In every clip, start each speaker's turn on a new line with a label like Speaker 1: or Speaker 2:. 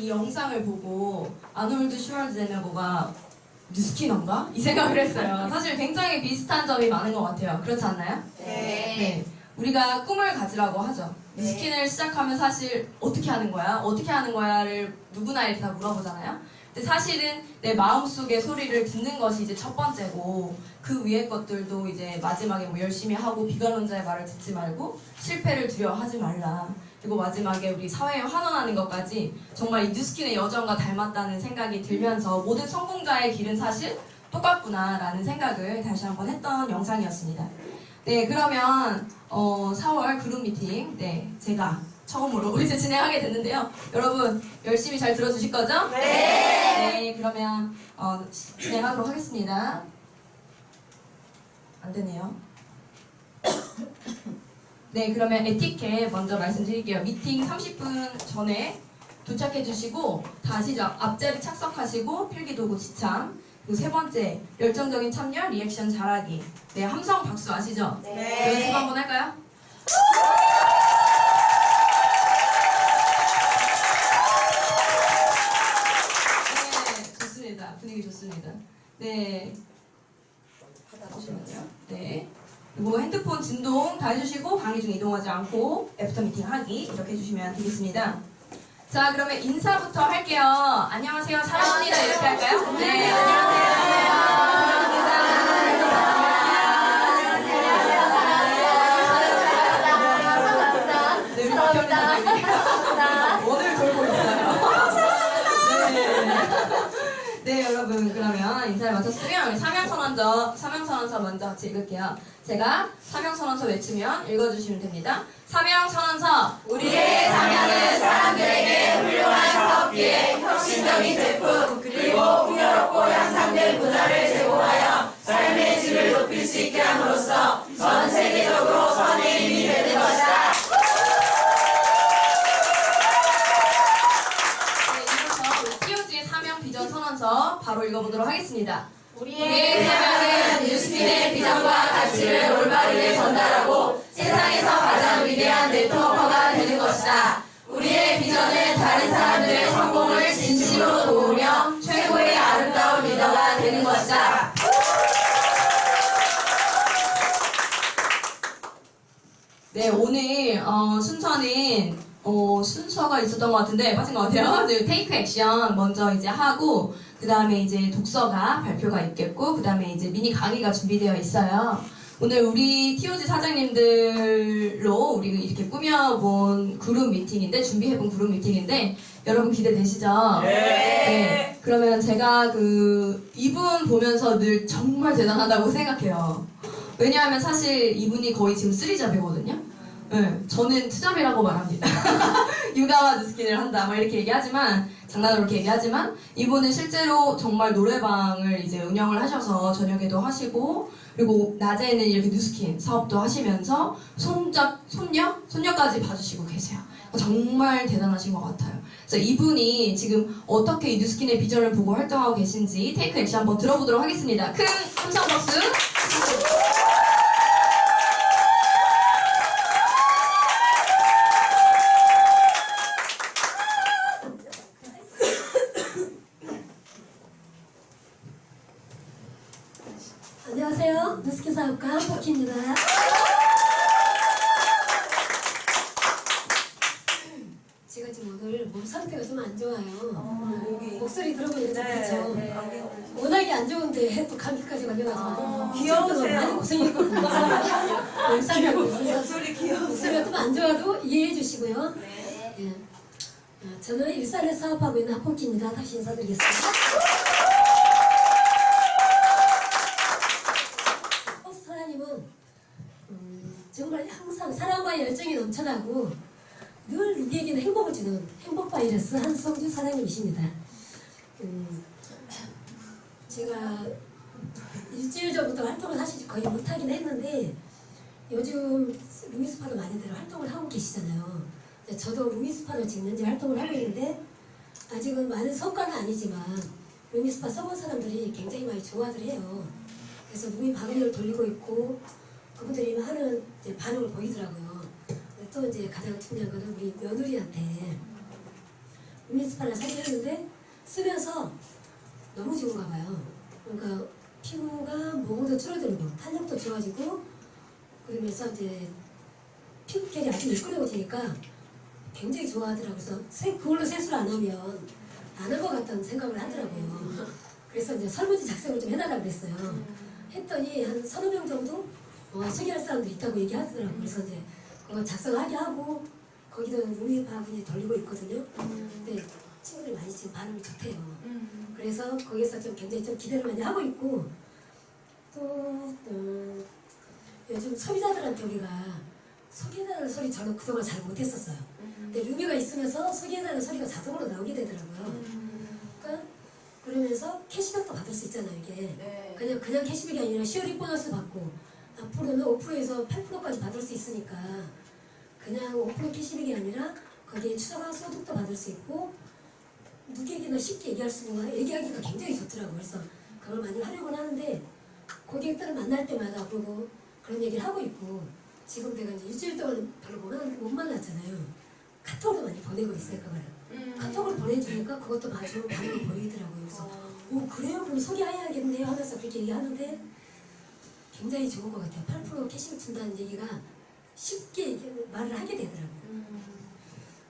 Speaker 1: 이 영상을 보고 아놀드 슈왈제네거가 뉴스키너인가? 이 생각을 했어요. 사실 굉장히 비슷한 점이 많은 것 같아요. 그렇지 않나요?
Speaker 2: 네.
Speaker 1: 우리가 꿈을 가지라고 하죠. 뉴스킨을 시작하면 사실 어떻게 하는 거야? 어떻게 하는 거야를 누구나 이렇게 다 물어보잖아요. 근데 사실은 내 마음속의 소리를 듣는 것이 이제 첫 번째고, 그 위의 것들도 이제 마지막에 뭐 열심히 하고 비관론자의 말을 듣지 말고 실패를 두려워하지 말라. 그리고 마지막에 우리 사회에 환원하는 것까지 정말 이 뉴스킨의 여정과 닮았다는 생각이 들면서 모든 성공자의 길은 사실 똑같구나라는 생각을 다시 한번 했던 영상이었습니다. 네, 그러면 4월 그룹 미팅, 제가 처음으로 이제 진행하게 됐는데요. 여러분 열심히 잘 들어주실 거죠? 네, 그러면 진행하도록 하겠습니다. 안 되네요. 네, 그러면 에티켓 먼저 말씀드릴게요. 미팅 30분 전에 도착해 주시고, 다시 앞자리 착석하시고, 필기도구 지참, 그리고 세 번째, 열정적인 참여, 리액션 잘하기. 네, 함성 박수 아시죠?
Speaker 2: 네.
Speaker 1: 연습 한번 할까요? 네, 좋습니다. 분위기 좋습니다. 네. 보시면요. 네. 그리고 핸드폰 진동 다 해주시고 방해 중 이동하지 않고 애프터 미팅 하기 이렇게 해주시면 되겠습니다. 자, 그러면 인사부터 할게요. 안녕하세요, 사랑합니다. 이렇게 할까요? 네, 안녕하세요. 오늘 돌고 있어요. 네, 여러분, 그러면 인사를 마쳤으면 사명선언서 먼저 같이 읽을게요. 제가 사명선언서 외치면 읽어주시면 됩니다. 사명선언서.
Speaker 2: 우리의 사명은 사람들에게 훌륭한 사업기회, 혁신적인 제품, 그리고 풍요롭고 향상된 문화를 제공하여 삶의 질을 높일 수 있게 함으로써 전 세계적으로 선의 힘이 되는 것이다.
Speaker 1: 네, 이부터 TOG의 사명 비전 선언서 바로 읽어보도록 하겠습니다.
Speaker 2: 우리의 사명은 뉴스킨의 비전과 가치를 올바르게 전달하고 세상에서 가장 위대한 네트워커가 되는 것이다. 우리의 비전은 다른 사람들의 성공을 진심으로 도우며 최고의 아름다운 리더가 되는 것이다.
Speaker 1: 네, 오늘 순서는 순서가 있었던 것 같은데 빠진 것 같아요. 테이크 액션 먼저 이제 하고, 그 다음에 이제 독서가 발표가 있겠고, 그 다음에 이제 미니 강의가 준비되어 있어요. 오늘 우리 TOG 사장님들로 우리 이렇게 꾸며본 그룹 미팅인데, 준비해본 그룹 미팅인데, 여러분 기대되시죠? 네. 그러면 제가 이분 보면서 늘 정말 대단하다고 생각해요. 왜냐하면 사실 이분이 거의 지금 3잡이거든요. 네, 저는 2잡이라고 말합니다. 육아와 뉴스킨을 한다, 막 이렇게 얘기하지만, 장난으로 이렇게 얘기하지만, 이분은 실제로 정말 노래방을 이제 운영을 하셔서 저녁에도 하시고, 그리고 낮에는 이렇게 뉴스킨 사업도 하시면서 손녀까지 봐주시고 계세요. 정말 대단하신 것 같아요. 그래서 이분이 지금 어떻게 이 뉴스킨의 비전을 보고 활동하고 계신지 테이크 액션 한번 들어보도록 하겠습니다. 큰 함성 박수.
Speaker 3: 안녕하세요. 뉴스킨 사업가 한복희입니다. 제가 지금 오늘 몸 상태가 좀 안 좋아요. 목소리 들어보니까 좀 그렇죠. 워낙에 안 좋은데 또 감기까지 걸려가지고
Speaker 2: 귀여우세요.
Speaker 3: 많이 고생했거든요. 몸 상태가
Speaker 2: 목소리 귀여우세요.
Speaker 3: 목소리가 좀 안 좋아도 이해해 주시고요. 예. 저는 일산에 사업하고 있는 한복희입니다. 다시 인사드리겠습니다. 사장님은 정말 항상 사랑과 열정이 넘쳐나고 늘 누구에게는 행복을 주는 행복 바이러스 한성주 사장님이십니다. 제가 일주일 전부터 활동을 사실 거의 못하긴 했는데 요즘 루미스파도 많이들 활동을 하고 계시잖아요. 저도 루미스파를 찍는지 활동을 하고 있는데 아직은 많은 성과는 아니지만 루미스파 써본 사람들이 굉장히 많이 좋아들 해요. 그래서 루미 방음을 돌리고 있고 그분들이 하는 반응을 보이더라고요. 또 이제 가장 중요한 거는 우리 며느리한테 루미스파를 사긴 했는데 쓰면서 너무 좋은가 봐요. 그러니까 피부가 모공도 줄어들고 탄력도 좋아지고 그러면서 이제 피부결이 아주 미끄러워지니까 굉장히 좋아하더라고요. 그래서 그걸로 세수를 안 하면 안 한 것 같다는 생각을 하더라고요. 그래서 이제 설문지 작성을 좀 해달라고 그랬어요. 했더니 한 서너 명 정도 소개할 사람도 있다고 얘기하더라고요. 그래서 이제 그거 작성하게 하고 거기도 루미파분이 돌리고 있거든요. 근데 친구들이 많이 지금 반응이 좋대요. 그래서 거기서 좀 굉장히 좀 기대를 많이 하고 있고 또 요즘 소비자들한테 우리가 소개해달라는 소리 저는 그동안 잘 못했었어요. 근데 루미가 있으면서 소개해달라는 소리가 자동으로 나오게 되더라고요. 그러니까 그러면서 캐시백도 받을 수 있잖아요. 이게
Speaker 2: 네.
Speaker 3: 그냥 캐시백이 아니라 시어링 보너스 받고 앞으로는 5%에서 8%까지 받을 수 있으니까 그냥 5% 캐시백이 아니라 거기에 추가 소득도 받을 수 있고 누구에게나 쉽게 얘기하기가 굉장히 좋더라고요. 그래서 그걸 많이 활용을 하는데 고객들을 만날 때마다 그러고 그런 얘기를 하고 있고 지금 내가 이제 일주일 동안 별로 못 만났잖아요. 카톡으로 많이 보내고 있어요. 그거를 카톡으로 보내주니까 그것도 아주 반응이 보이더라고요. 그래서 오 그래요? 그럼 소개해야겠네요 하면서 그렇게 얘기하는데 굉장히 좋은 것 같아요. 8% 캐시를 준다는 얘기가 쉽게 말을 하게 되더라고요.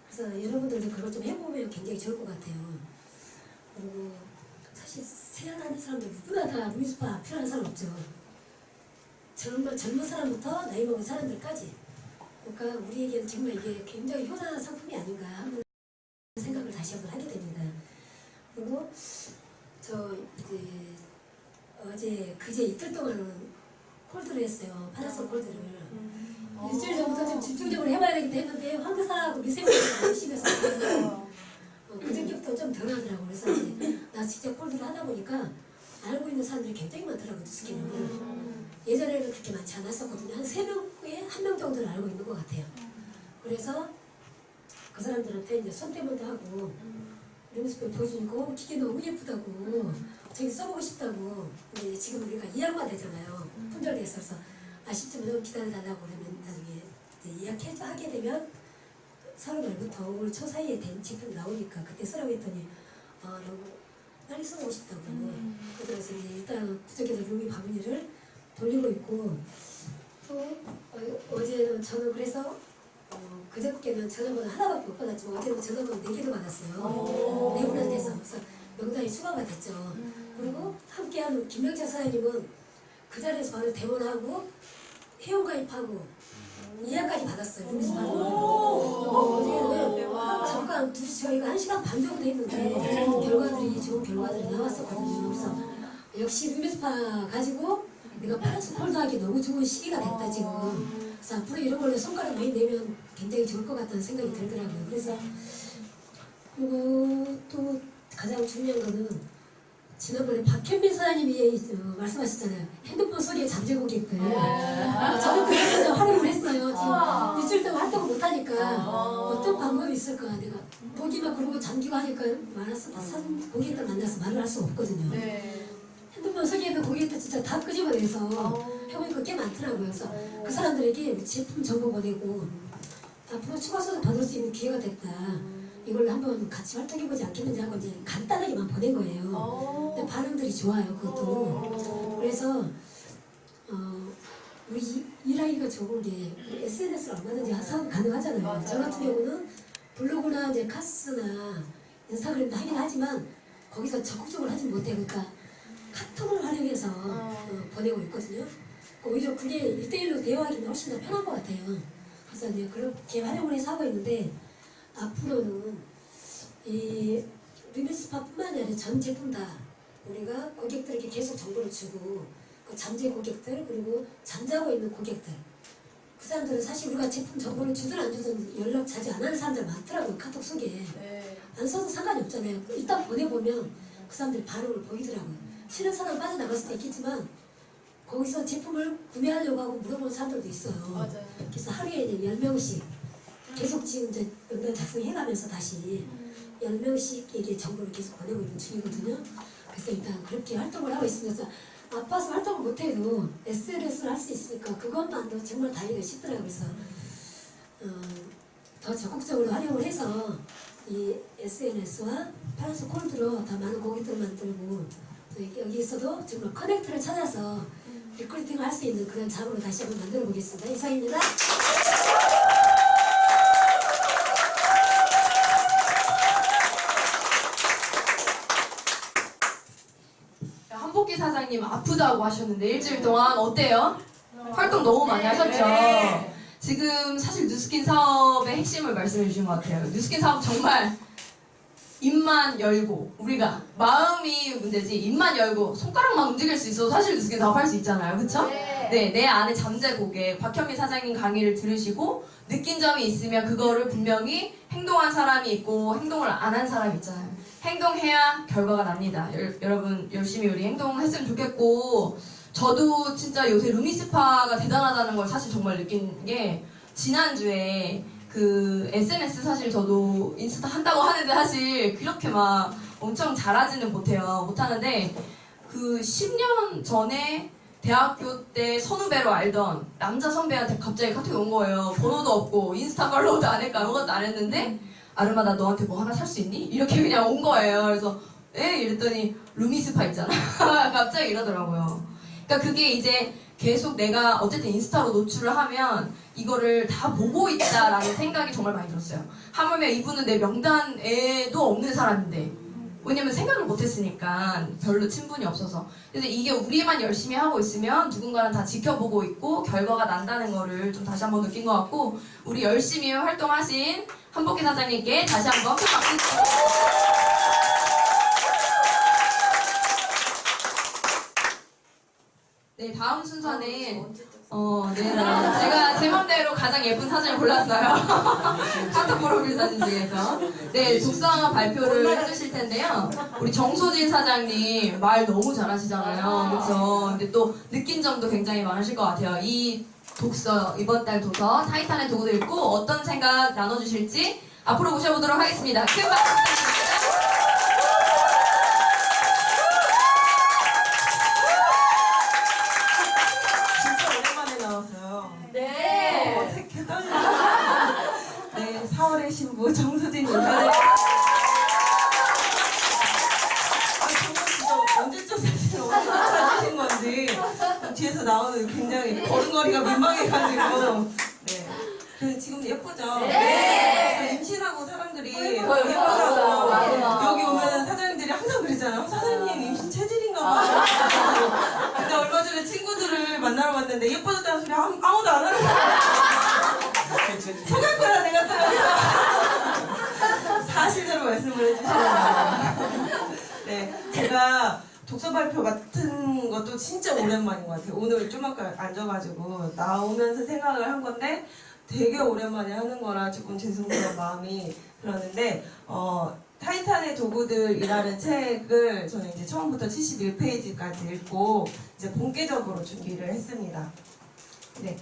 Speaker 3: 그래서 여러분들도 그걸 좀 해보면 굉장히 좋을 것 같아요. 그리고 사실 세안하는 사람들 누구나 다 루미스파 필요한 사람 없죠. 젊은 사람부터 나이 먹은 사람들까지. 그러니까 우리에게는 정말 이게 굉장히 효자한 상품이 아닌가 하는 생각을 다시 한번 하게 됩니다. 그리고 저 이제 어제 그제 이틀 동안은 콜드를 했어요. 파라솔 콜드를. 일주일 전부터 좀 집중적으로 해봐야 되기 때문에 황사하고 미세먼지가 너무 심해서 그전격도 좀 덜 하더라고요. 그래서 이제 나 직접 콜드를 하다 보니까 알고 있는 사람들이 굉장히 많더라고요. 스킨을. 예전에는 그렇게 많지 않았었거든요. 한 3명에 1명 정도를 알고 있는 것 같아요. 그래서 그 사람들한테 이제 손대문도 하고 루미스파 보여주니까 기계 너무 예쁘다고 저기 써보고 싶다고. 근데 지금 우리가 2학만 되잖아요. 품절돼서. 그래서 아쉽지만 좀 기다려달라고 그러면 나중에 이제 예약하게 되면 4월 말부터 올 초 사이에 된 제품이 나오니까 그때 쓰라고 했더니 너무 빨리 써보고 싶다고. 그래서 이제 일단 부적에서 루미 바구니를 돌리고 있고 또 어제는 저는 그래서 그저께는 전화번호 하나밖에 못 받았지만 어제는 전화번호 4개도 받았어요. 네 분한테서. 그래서 명단이 추가가 됐죠. 그리고 함께한 김명철 사장님은 그 자리에서 바로 대본하고 회원가입하고 예약까지 받았어요. 루미스파로. 어제는 잠깐 저희가 1시간 반 정도 했는데 결과들이 좋은 결과들이 나왔었거든요. 그래서 역시 루미스파 가지고 우리가 파라솔 콜드 하기 너무 좋은 시기가 됐다 지금. 그래서 앞으로 이런 걸로 손가락 많이 내면 굉장히 좋을 것 같다는 생각이 들더라고요. 그래서 그리고 또 가장 중요한 거는 지난번에 박현민 사장님이 말씀하셨잖아요. 핸드폰 소리에 잠재 고객들. 저는 그래서 활용을 했어요. 지금 일주일 동안 활동을 못하니까 어떤 방법이 있을까. 내가 보기만 그러고 잠기고 하니까 고객들 만나서 말을 할 수 없거든요. 핸드폰 소개에도 고객들 진짜 다 끄집어내서 해보니까 꽤 많더라고요. 그래서 그 사람들에게 제품 정보 보내고 앞으로 추가 소득 받을 수 있는 기회가 됐다. 이걸 한번 같이 활동해보지 않겠는지 하고 이제 간단하게만 보낸 거예요. 근데 반응들이 좋아요, 그것도. 그래서 우리 일하기가 좋은 게 SNS를 얼마든지 사용 가능하잖아요. 저 같은 경우는 블로그나 이제 카스나 인스타그램도 하긴 하지만 거기서 적극적으로 하진 못해요. 그러니까 카톡을 활용해서 보내고 있거든요. 오히려 그게 1대1로 대화하기는 훨씬 더 편한 것 같아요. 그래서 이제 그렇게 활용을 해서 하고 있는데 앞으로는 이 루미스파뿐만 아니라 전 제품 다 우리가 고객들에게 계속 정보를 주고 그 잠재 고객들 그리고 잠자고 있는 고객들 그 사람들은 사실 우리가 제품 정보를 주든 안 주든 연락 자주 안 하는 사람들 많더라고요. 카톡 속에. 안 써도 상관이 없잖아요. 일단 보내보면 그 사람들이 반응을 보이더라고요. 싫은 사람 빠져나갈 수도 있겠지만 거기서 제품을 구매하려고 하고 물어보는 사람들도 있어요. 그래서 하루에 이제 10명씩 계속 지금 이제 명단 작성해가면서 다시 10명씩에게 정보를 계속 보내고 있는 중이거든요. 그래서 일단 그렇게 활동을 하고 있으면서 아파서 활동을 못해도 SNS를 할 수 있으니까 그것만도 정말 다행이다 싶더라고요. 그래서 더 적극적으로 활용을 해서 이 SNS와 파란색 콜드로 더 많은 고객들 만들고 또 여기서도 정말 커넥트를 찾아서 리크루팅을 할 수 있는 그런 장으로 다시 한번 만들어 보겠습니다. 이상입니다.
Speaker 1: 한복기 사장님 아프다고 하셨는데 일주일 동안 어때요? 활동 너무 많이 하셨죠? 지금 사실 뉴스킨 사업의 핵심을 말씀해 주신 것 같아요. 뉴스킨 사업 정말 입만 열고 우리가 마음이 문제지 입만 열고 손가락만 움직일 수 있어도 사실 뉴스킨 사업 할 수 있잖아요. 그쵸? 네, 내 안에 잠재 고객 박현미 사장님 강의를 들으시고 느낀 점이 있으면 그거를 분명히 행동한 사람이 있고 행동을 안 한 사람이 있잖아요. 행동해야 결과가 납니다. 여러분 열심히 우리 행동했으면 좋겠고 저도 진짜 요새 루미스파가 대단하다는 걸 사실 정말 느낀 게 지난주에 그 SNS 사실 저도 인스타 한다고 하는데 사실 그렇게 막 엄청 잘하지는 못하는데 그 10년 전에 대학교 때 선후배로 알던 남자 선배한테 갑자기 카톡이 온 거예요. 번호도 없고 인스타 팔로우도 안 했고 아무것도 안 했는데 아르마 나 너한테 뭐 하나 살 수 있니? 이렇게 그냥 온 거예요. 그래서 이랬더니 루미스파 있잖아. 갑자기 이러더라고요. 그러니까 그게 이제 계속 내가 어쨌든 인스타로 노출을 하면 이거를 다 보고 있다라는 생각이 정말 많이 들었어요. 하물며 이분은 내 명단에도 없는 사람인데 왜냐면 생각을 못했으니까 별로 친분이 없어서. 그래서 이게 우리만 열심히 하고 있으면 누군가는 다 지켜보고 있고 결과가 난다는 거를 좀 다시 한번 느낀 것 같고 우리 열심히 활동하신 한복기 사장님께 다시 한번 큰 박수 주세요. 네, 다음 순서는 네, 제가 제 맘대로 가장 예쁜 사진을 골랐어요. 카톡 프로필 사진 중에서 네, 독서 발표를 해주실 텐데요. 우리 정소진 사장님 말 너무 잘하시잖아요, 그렇죠? 근데 또 느낀 점도 굉장히 많으실 것 같아요. 이 독서 이번 달 도서 타이탄의 도구도 읽고 어떤 생각 나눠주실지 앞으로 모셔보도록 하겠습니다. 큰 박수 부탁드립니다.
Speaker 2: 네.
Speaker 4: 어색해 떨리네. 네, 4월의 신부 정소진입니다. 정말 진짜 언제적 사진을 어디서 찾으신 건지 뒤에서 나오는 굉장히 걸음걸이가 민망해가지고 네. 그 지금 예쁘죠? 네. 임신하고 사람들이 예쁘다고
Speaker 2: 맞아.
Speaker 4: 여기 오면 사장님들이 항상 그러잖아요. 사장님 임신 체질인가 봐요. 근데 얼마 전에 친구들을 만나러 갔는데 예뻐졌다는 소리 아무도 안 하는 거야. 속을 거야 내가 또 여기서 사실대로 말씀을 해주시는 네, 제가 독서 발표 같은 것도 진짜 오랜만인 것 같아요. 오늘 좀 아까 앉아가지고 나오면서 생각을 한 건데 되게 오랜만에 하는 거라 조금 죄송스러운 마음이 들었는데 타이탄의 도구들이라는 책을 저는 이제 처음부터 71페이지까지 읽고 이제 본격적으로 준비를 했습니다. 네,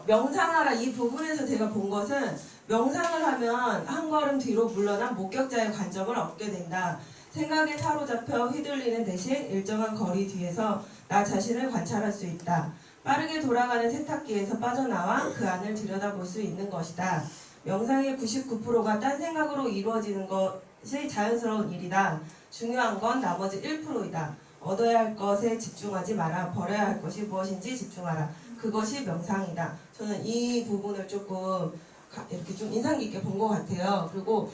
Speaker 4: 명상하라 이 부분에서 제가 본 것은 명상을 하면 한 걸음 뒤로 물러난 목격자의 관점을 얻게 된다. 생각에 사로잡혀 휘둘리는 대신 일정한 거리 뒤에서 나 자신을 관찰할 수 있다. 빠르게 돌아가는 세탁기에서 빠져나와 그 안을 들여다볼 수 있는 것이다. 명상의 99%가 딴 생각으로 이루어지는 것이 자연스러운 일이다. 중요한 건 나머지 1%이다. 얻어야 할 것에 집중하지 마라. 버려야 할 것이 무엇인지 집중하라. 그것이 명상이다. 저는 이 부분을 조금 이렇게 좀 인상 깊게 본 것 같아요. 그리고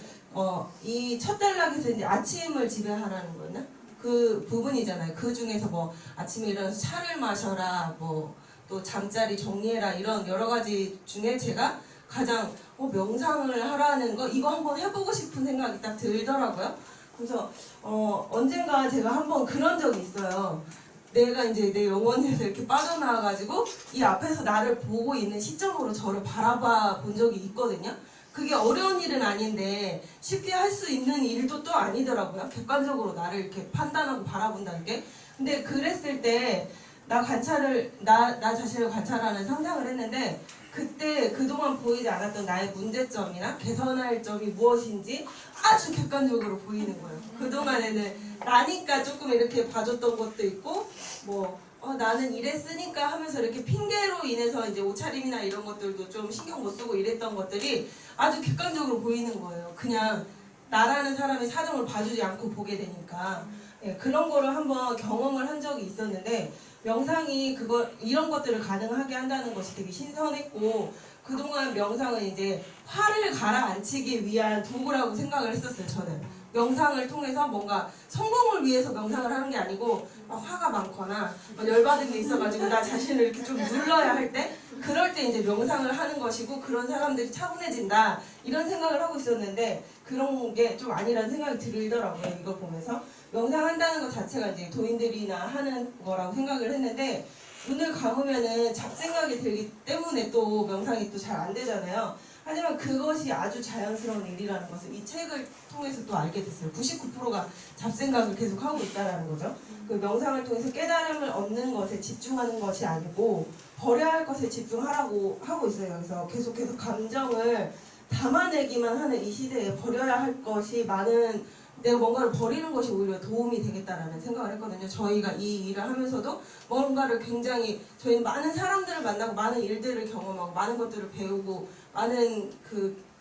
Speaker 4: 이 첫 단락에서 이제 아침을 지배하라는 거였나? 그 부분이잖아요. 그 중에서 뭐 아침에 일어나서 차를 마셔라, 뭐 또 잠자리 정리해라 이런 여러 가지 중에 제가 가장 명상을 하라는 거 이거 한번 해보고 싶은 생각이 딱 들더라고요. 그래서 언젠가 제가 한번 그런 적이 있어요. 내가 이제 내 영혼에서 이렇게 빠져나와가지고 이 앞에서 나를 보고 있는 시점으로 저를 바라봐 본 적이 있거든요. 그게 어려운 일은 아닌데 쉽게 할 수 있는 일도 또 아니더라고요. 객관적으로 나를 이렇게 판단하고 바라본다는 게. 근데 그랬을 때 나 자신을 관찰하는 상상을 했는데 그때 그동안 보이지 않았던 나의 문제점이나 개선할 점이 무엇인지 아주 객관적으로 보이는 거예요. 그동안에는 나니까 조금 이렇게 봐줬던 것도 있고 뭐 나는 이랬으니까 하면서 이렇게 핑계로 인해서 이제 옷차림이나 이런 것들도 좀 신경 못 쓰고 이랬던 것들이 아주 객관적으로 보이는 거예요. 그냥 나라는 사람의 사정을 봐주지 않고 보게 되니까 예, 그런 거를 한번 경험을 한 적이 있었는데 명상이 이런 것들을 가능하게 한다는 것이 되게 신선했고 그동안 명상은 이제 화를 가라앉히기 위한 도구라고 생각을 했었어요. 저는 명상을 통해서 뭔가 성공을 위해서 명상을 하는 게 아니고 막 화가 많거나 막 열받은 게 있어가지고 나 자신을 이렇게 좀 눌러야 할 때 그럴 때 이제 명상을 하는 것이고 그런 사람들이 차분해진다 이런 생각을 하고 있었는데 그런 게 좀 아니라는 생각이 들더라고요. 이거 보면서 명상한다는 것 자체가 이제 도인들이나 하는 거라고 생각을 했는데 눈을 감으면은 잡생각이 들기 때문에 또 명상이 또 잘 안 되잖아요. 하지만 그것이 아주 자연스러운 일이라는 것을 이 책을 통해서 또 알게 됐어요. 99%가 잡생각을 계속 하고 있다는 거죠. 그 명상을 통해서 깨달음을 얻는 것에 집중하는 것이 아니고 버려야 할 것에 집중하라고 하고 있어요. 그래서 계속해서 감정을 담아내기만 하는 이 시대에 버려야 할 것이 많은 내가 뭔가를 버리는 것이 오히려 도움이 되겠다라는 생각을 했거든요. 저희가 이 일을 하면서도 뭔가를 굉장히 저희는 많은 사람들을 만나고 많은 일들을 경험하고 많은 것들을 배우고 많은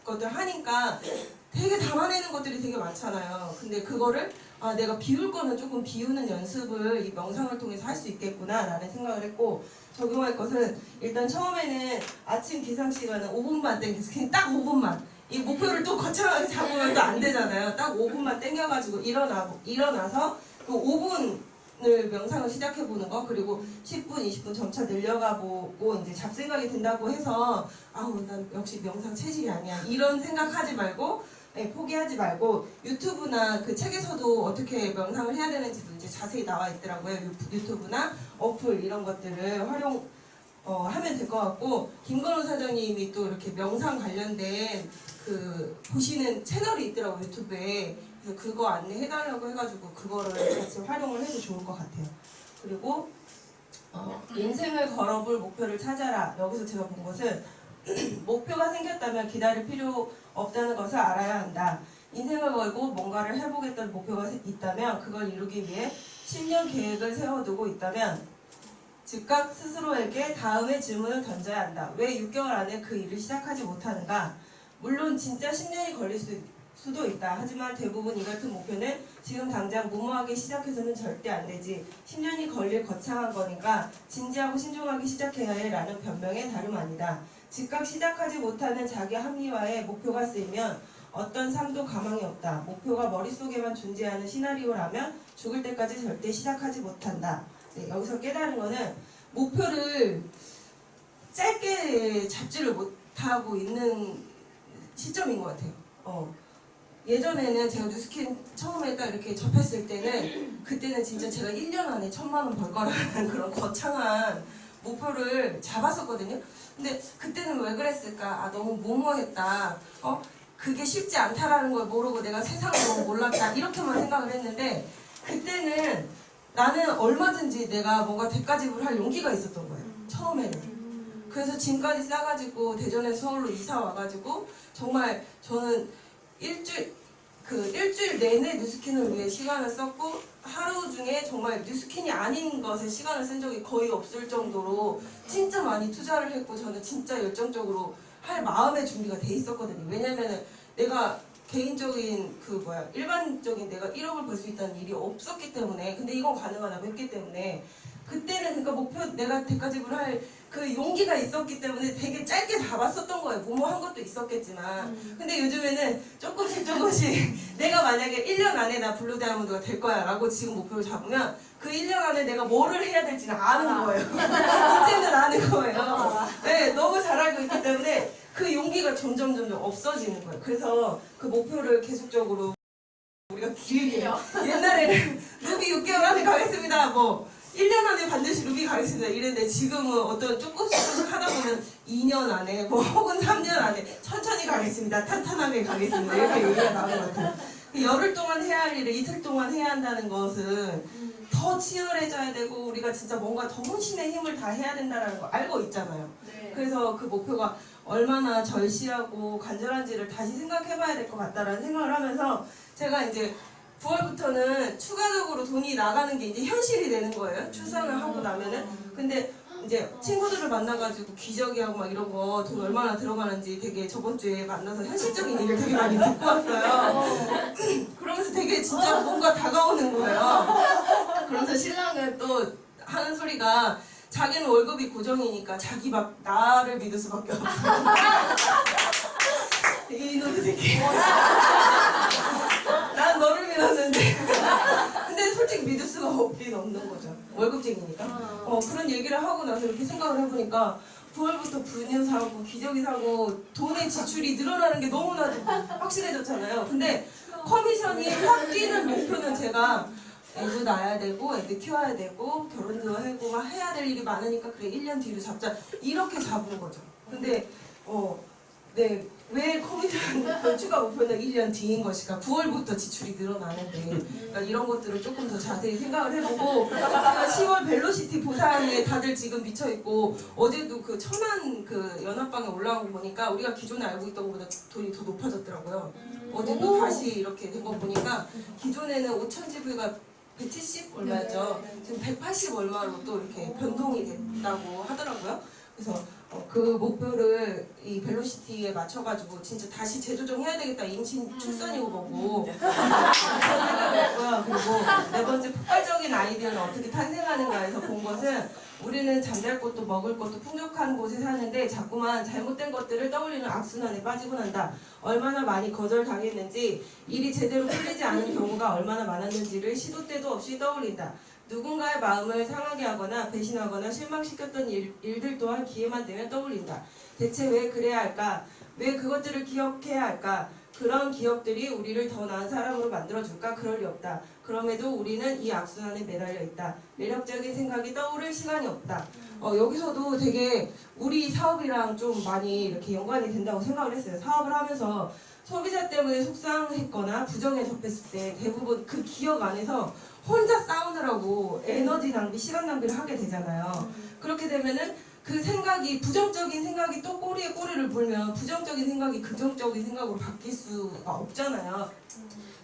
Speaker 4: 것들 하니까 되게 담아내는 것들이 되게 많잖아요. 근데 그거를 내가 비울 거는 조금 비우는 연습을 이 명상을 통해서 할 수 있겠구나 라는 생각을 했고 적용할 것은 일단 처음에는 아침 기상 시간은 5분만 땡겨서 그냥 딱 5분만 이 목표를 또 거창하게 잡으면 또 안 되잖아요. 딱 5분만 땡겨가지고 일어나서 그 5분을 명상을 시작해보는 거 그리고 10분, 20분 점차 늘려가보고 이제 잡생각이 든다고 해서 아우 난 역시 명상 체질이 아니야 이런 생각하지 말고 포기하지 말고 유튜브나 그 책에서도 어떻게 명상을 해야 되는지도 이제 자세히 나와 있더라고요. 유튜브나 어플 이런 것들을 하면 될 것 같고 김건우 사장님이 또 이렇게 명상 관련된 보시는 채널이 있더라고요. 유튜브에. 그래서 그거 안내해달라고 해가지고 그거를 같이 활용을 해도 좋을 것 같아요. 그리고 인생을 걸어볼 목표를 찾아라. 여기서 제가 본 것은 목표가 생겼다면 기다릴 필요 없다는 것을 알아야 한다. 인생을 걸고 뭔가를 해보겠다는 목표가 있다면 그걸 이루기 위해 10년 계획을 세워두고 있다면 즉각 스스로에게 다음의 질문을 던져야 한다. 왜 6개월 안에 그 일을 시작하지 못하는가? 물론 진짜 10년이 걸릴 수도 있다. 하지만 대부분 이 같은 목표는 지금 당장 무모하게 시작해서는 절대 안 되지. 10년이 걸릴 거창한 거니까 진지하고 신중하게 시작해야 해 라는 변명에 다름 아니다. 즉각 시작하지 못하는 자기 합리화에 목표가 쓰이면 어떤 삶도 가망이 없다. 목표가 머릿속에만 존재하는 시나리오라면 죽을 때까지 절대 시작하지 못한다. 네, 여기서 깨달은 거는 목표를 짧게 잡지를 못하고 있는 시점인 것 같아요. 예전에는 제가 뉴스킨 처음에 딱 이렇게 접했을 때는 그때는 진짜 제가 1년 안에 1,000만 원 벌 거라는 그런 거창한 목표를 잡았었거든요. 근데 그때는 왜 그랬을까? 너무 무모했다. 그게 쉽지 않다라는 걸 모르고 내가 세상을 너무 몰랐다. 이렇게만 생각을 했는데 그때는 나는 얼마든지 내가 뭔가 대가집을 할 용기가 있었던 거예요. 처음에는. 그래서 짐까지 싸가지고 대전에서 서울로 이사 와가지고 정말 저는 일주일 내내 뉴스킨을 위해 시간을 썼고 하루 중에 정말 뉴스킨이 아닌 것에 시간을 쓴 적이 거의 없을 정도로 진짜 많이 투자를 했고 저는 진짜 열정적으로 할 마음의 준비가 돼 있었거든요. 왜냐면은 내가 개인적인 일반적인 내가 1억을 벌 수 있다는 일이 없었기 때문에 근데 이건 가능하다고 했기 때문에 그때는 그러니까 목표 내가 대가집을 할 그 용기가 있었기 때문에 되게 짧게 잡았었던 거예요. 무모한 것도 있었겠지만 근데 요즘에는 조금씩 내가 만약에 1년 안에 나 블루 다이아몬드가 될 거야 라고 지금 목표를 잡으면 그 1년 안에 내가 뭐를 해야 될지는 아는 거예요. 문제는 아는 거예요. 네, 너무 잘 알고 있기 때문에 그 용기가 점점 없어지는 거예요. 그래서 그 목표를 계속적으로 우리가 길게 옛날에는 루비 6개월 안에 가겠습니다. 1년 안에 반드시 루비 가겠습니다. 이랬는데 지금은 어떤 조금씩 하다 보면 2년 안에 혹은 3년 안에 천천히 가겠습니다. 탄탄하게 가겠습니다. 이렇게 얘기가 나오는 것 같아요. 열흘 동안 해야 할 일을 이틀 동안 해야 한다는 것은 더 치열해져야 되고 우리가 진짜 뭔가 더 혼신의 힘을 다 해야 된다는 거 알고 있잖아요.
Speaker 1: 네.
Speaker 4: 그래서 그 목표가 얼마나 절실하고 간절한지를 다시 생각해봐야 될 것 같다라는 생각을 하면서 제가 이제 9월부터는 추가적으로 돈이 나가는 게 이제 현실이 되는 거예요. 출산을 하고 나면은. 근데 이제 친구들을 만나가지고 기저귀하고 막 이런 거 돈 얼마나 들어가는지 되게 저번 주에 만나서 현실적인 얘기를 되게 많이 듣고 왔어요. 그러면서 되게 진짜 뭔가 다가오는 거예요. 그러면서 신랑은 또 하는 소리가 자기는 월급이 고정이니까 자기 막 나를 믿을 수밖에 없어. 이놈의 새끼. 난 너를 믿었는데. 근데 솔직히 믿을 수가 없긴 없는 거죠. 월급쟁이니까. 그런 얘기를 하고 나서 이렇게 생각을 해보니까 9월부터 분유 사고 기저귀 사고 돈의 지출이 늘어나는 게 너무나도 확실해졌잖아요. 근데 커미션이 확 뛰는 목표는 제가 애도 낳아야 되고 애도 키워야 되고 결혼도 하고 막 해야 될 일이 많으니까 그래 1년 뒤로 잡자 이렇게 잡은 거죠. 근데 네, 왜 커미션 추가 목표는 1년 뒤인 것일까? 9월부터 지출이 늘어나는데 그러니까 이런 것들을 조금 더 자세히 생각을 해보고 10월 벨로시티 보상에 다들 지금 미쳐있고 어제도 그 천안 그 연합방에 올라온 거 보니까 우리가 기존에 알고 있던 것보다 돈이 더 높아졌더라고요. 어제도 다시 이렇게 된 거 보니까 기존에는 5,000GV가 170 얼마였죠. 지금 180 얼마로 또 이렇게 변동이 됐다고 하더라고요. 그래서 그 목표를 이 벨로시티에 맞춰가지고 진짜 다시 재조정해야 되겠다. 임신 출산이고 뭐고. 그리고 네 번째 폭발적인 아이디어는 어떻게 탄생하는가에서 본 것은 우리는 잠잘 곳도 먹을 것도 풍족한 곳에 사는데 자꾸만 잘못된 것들을 떠올리는 악순환에 빠지고 난다. 얼마나 많이 거절당했는지 일이 제대로 풀리지 않은 경우가 얼마나 많았는지를 시도 때도 없이 떠올린다. 누군가의 마음을 상하게 하거나 배신하거나 실망시켰던 일들 또한 기회만 되면 떠올린다. 대체 왜 그래야 할까? 왜 그것들을 기억해야 할까? 그런 기억들이 우리를 더 나은 사람으로 만들어줄까? 그럴 리 없다. 그럼에도 우리는 이 악순환에 매달려 있다. 매력적인 생각이 떠오를 시간이 없다. 여기서도 되게 우리 사업이랑 좀 많이 이렇게 연관이 된다고 생각을 했어요. 사업을 하면서 소비자 때문에 속상했거나 부정에 접했을 때 대부분 그 기억 안에서 혼자 싸우느라고 에너지 낭비, 시간 낭비를 하게 되잖아요. 그렇게 되면은 그 생각이 부정적인 생각이 또 꼬리에 꼬리를 물면 부정적인 생각이 긍정적인 생각으로 바뀔 수가 없잖아요.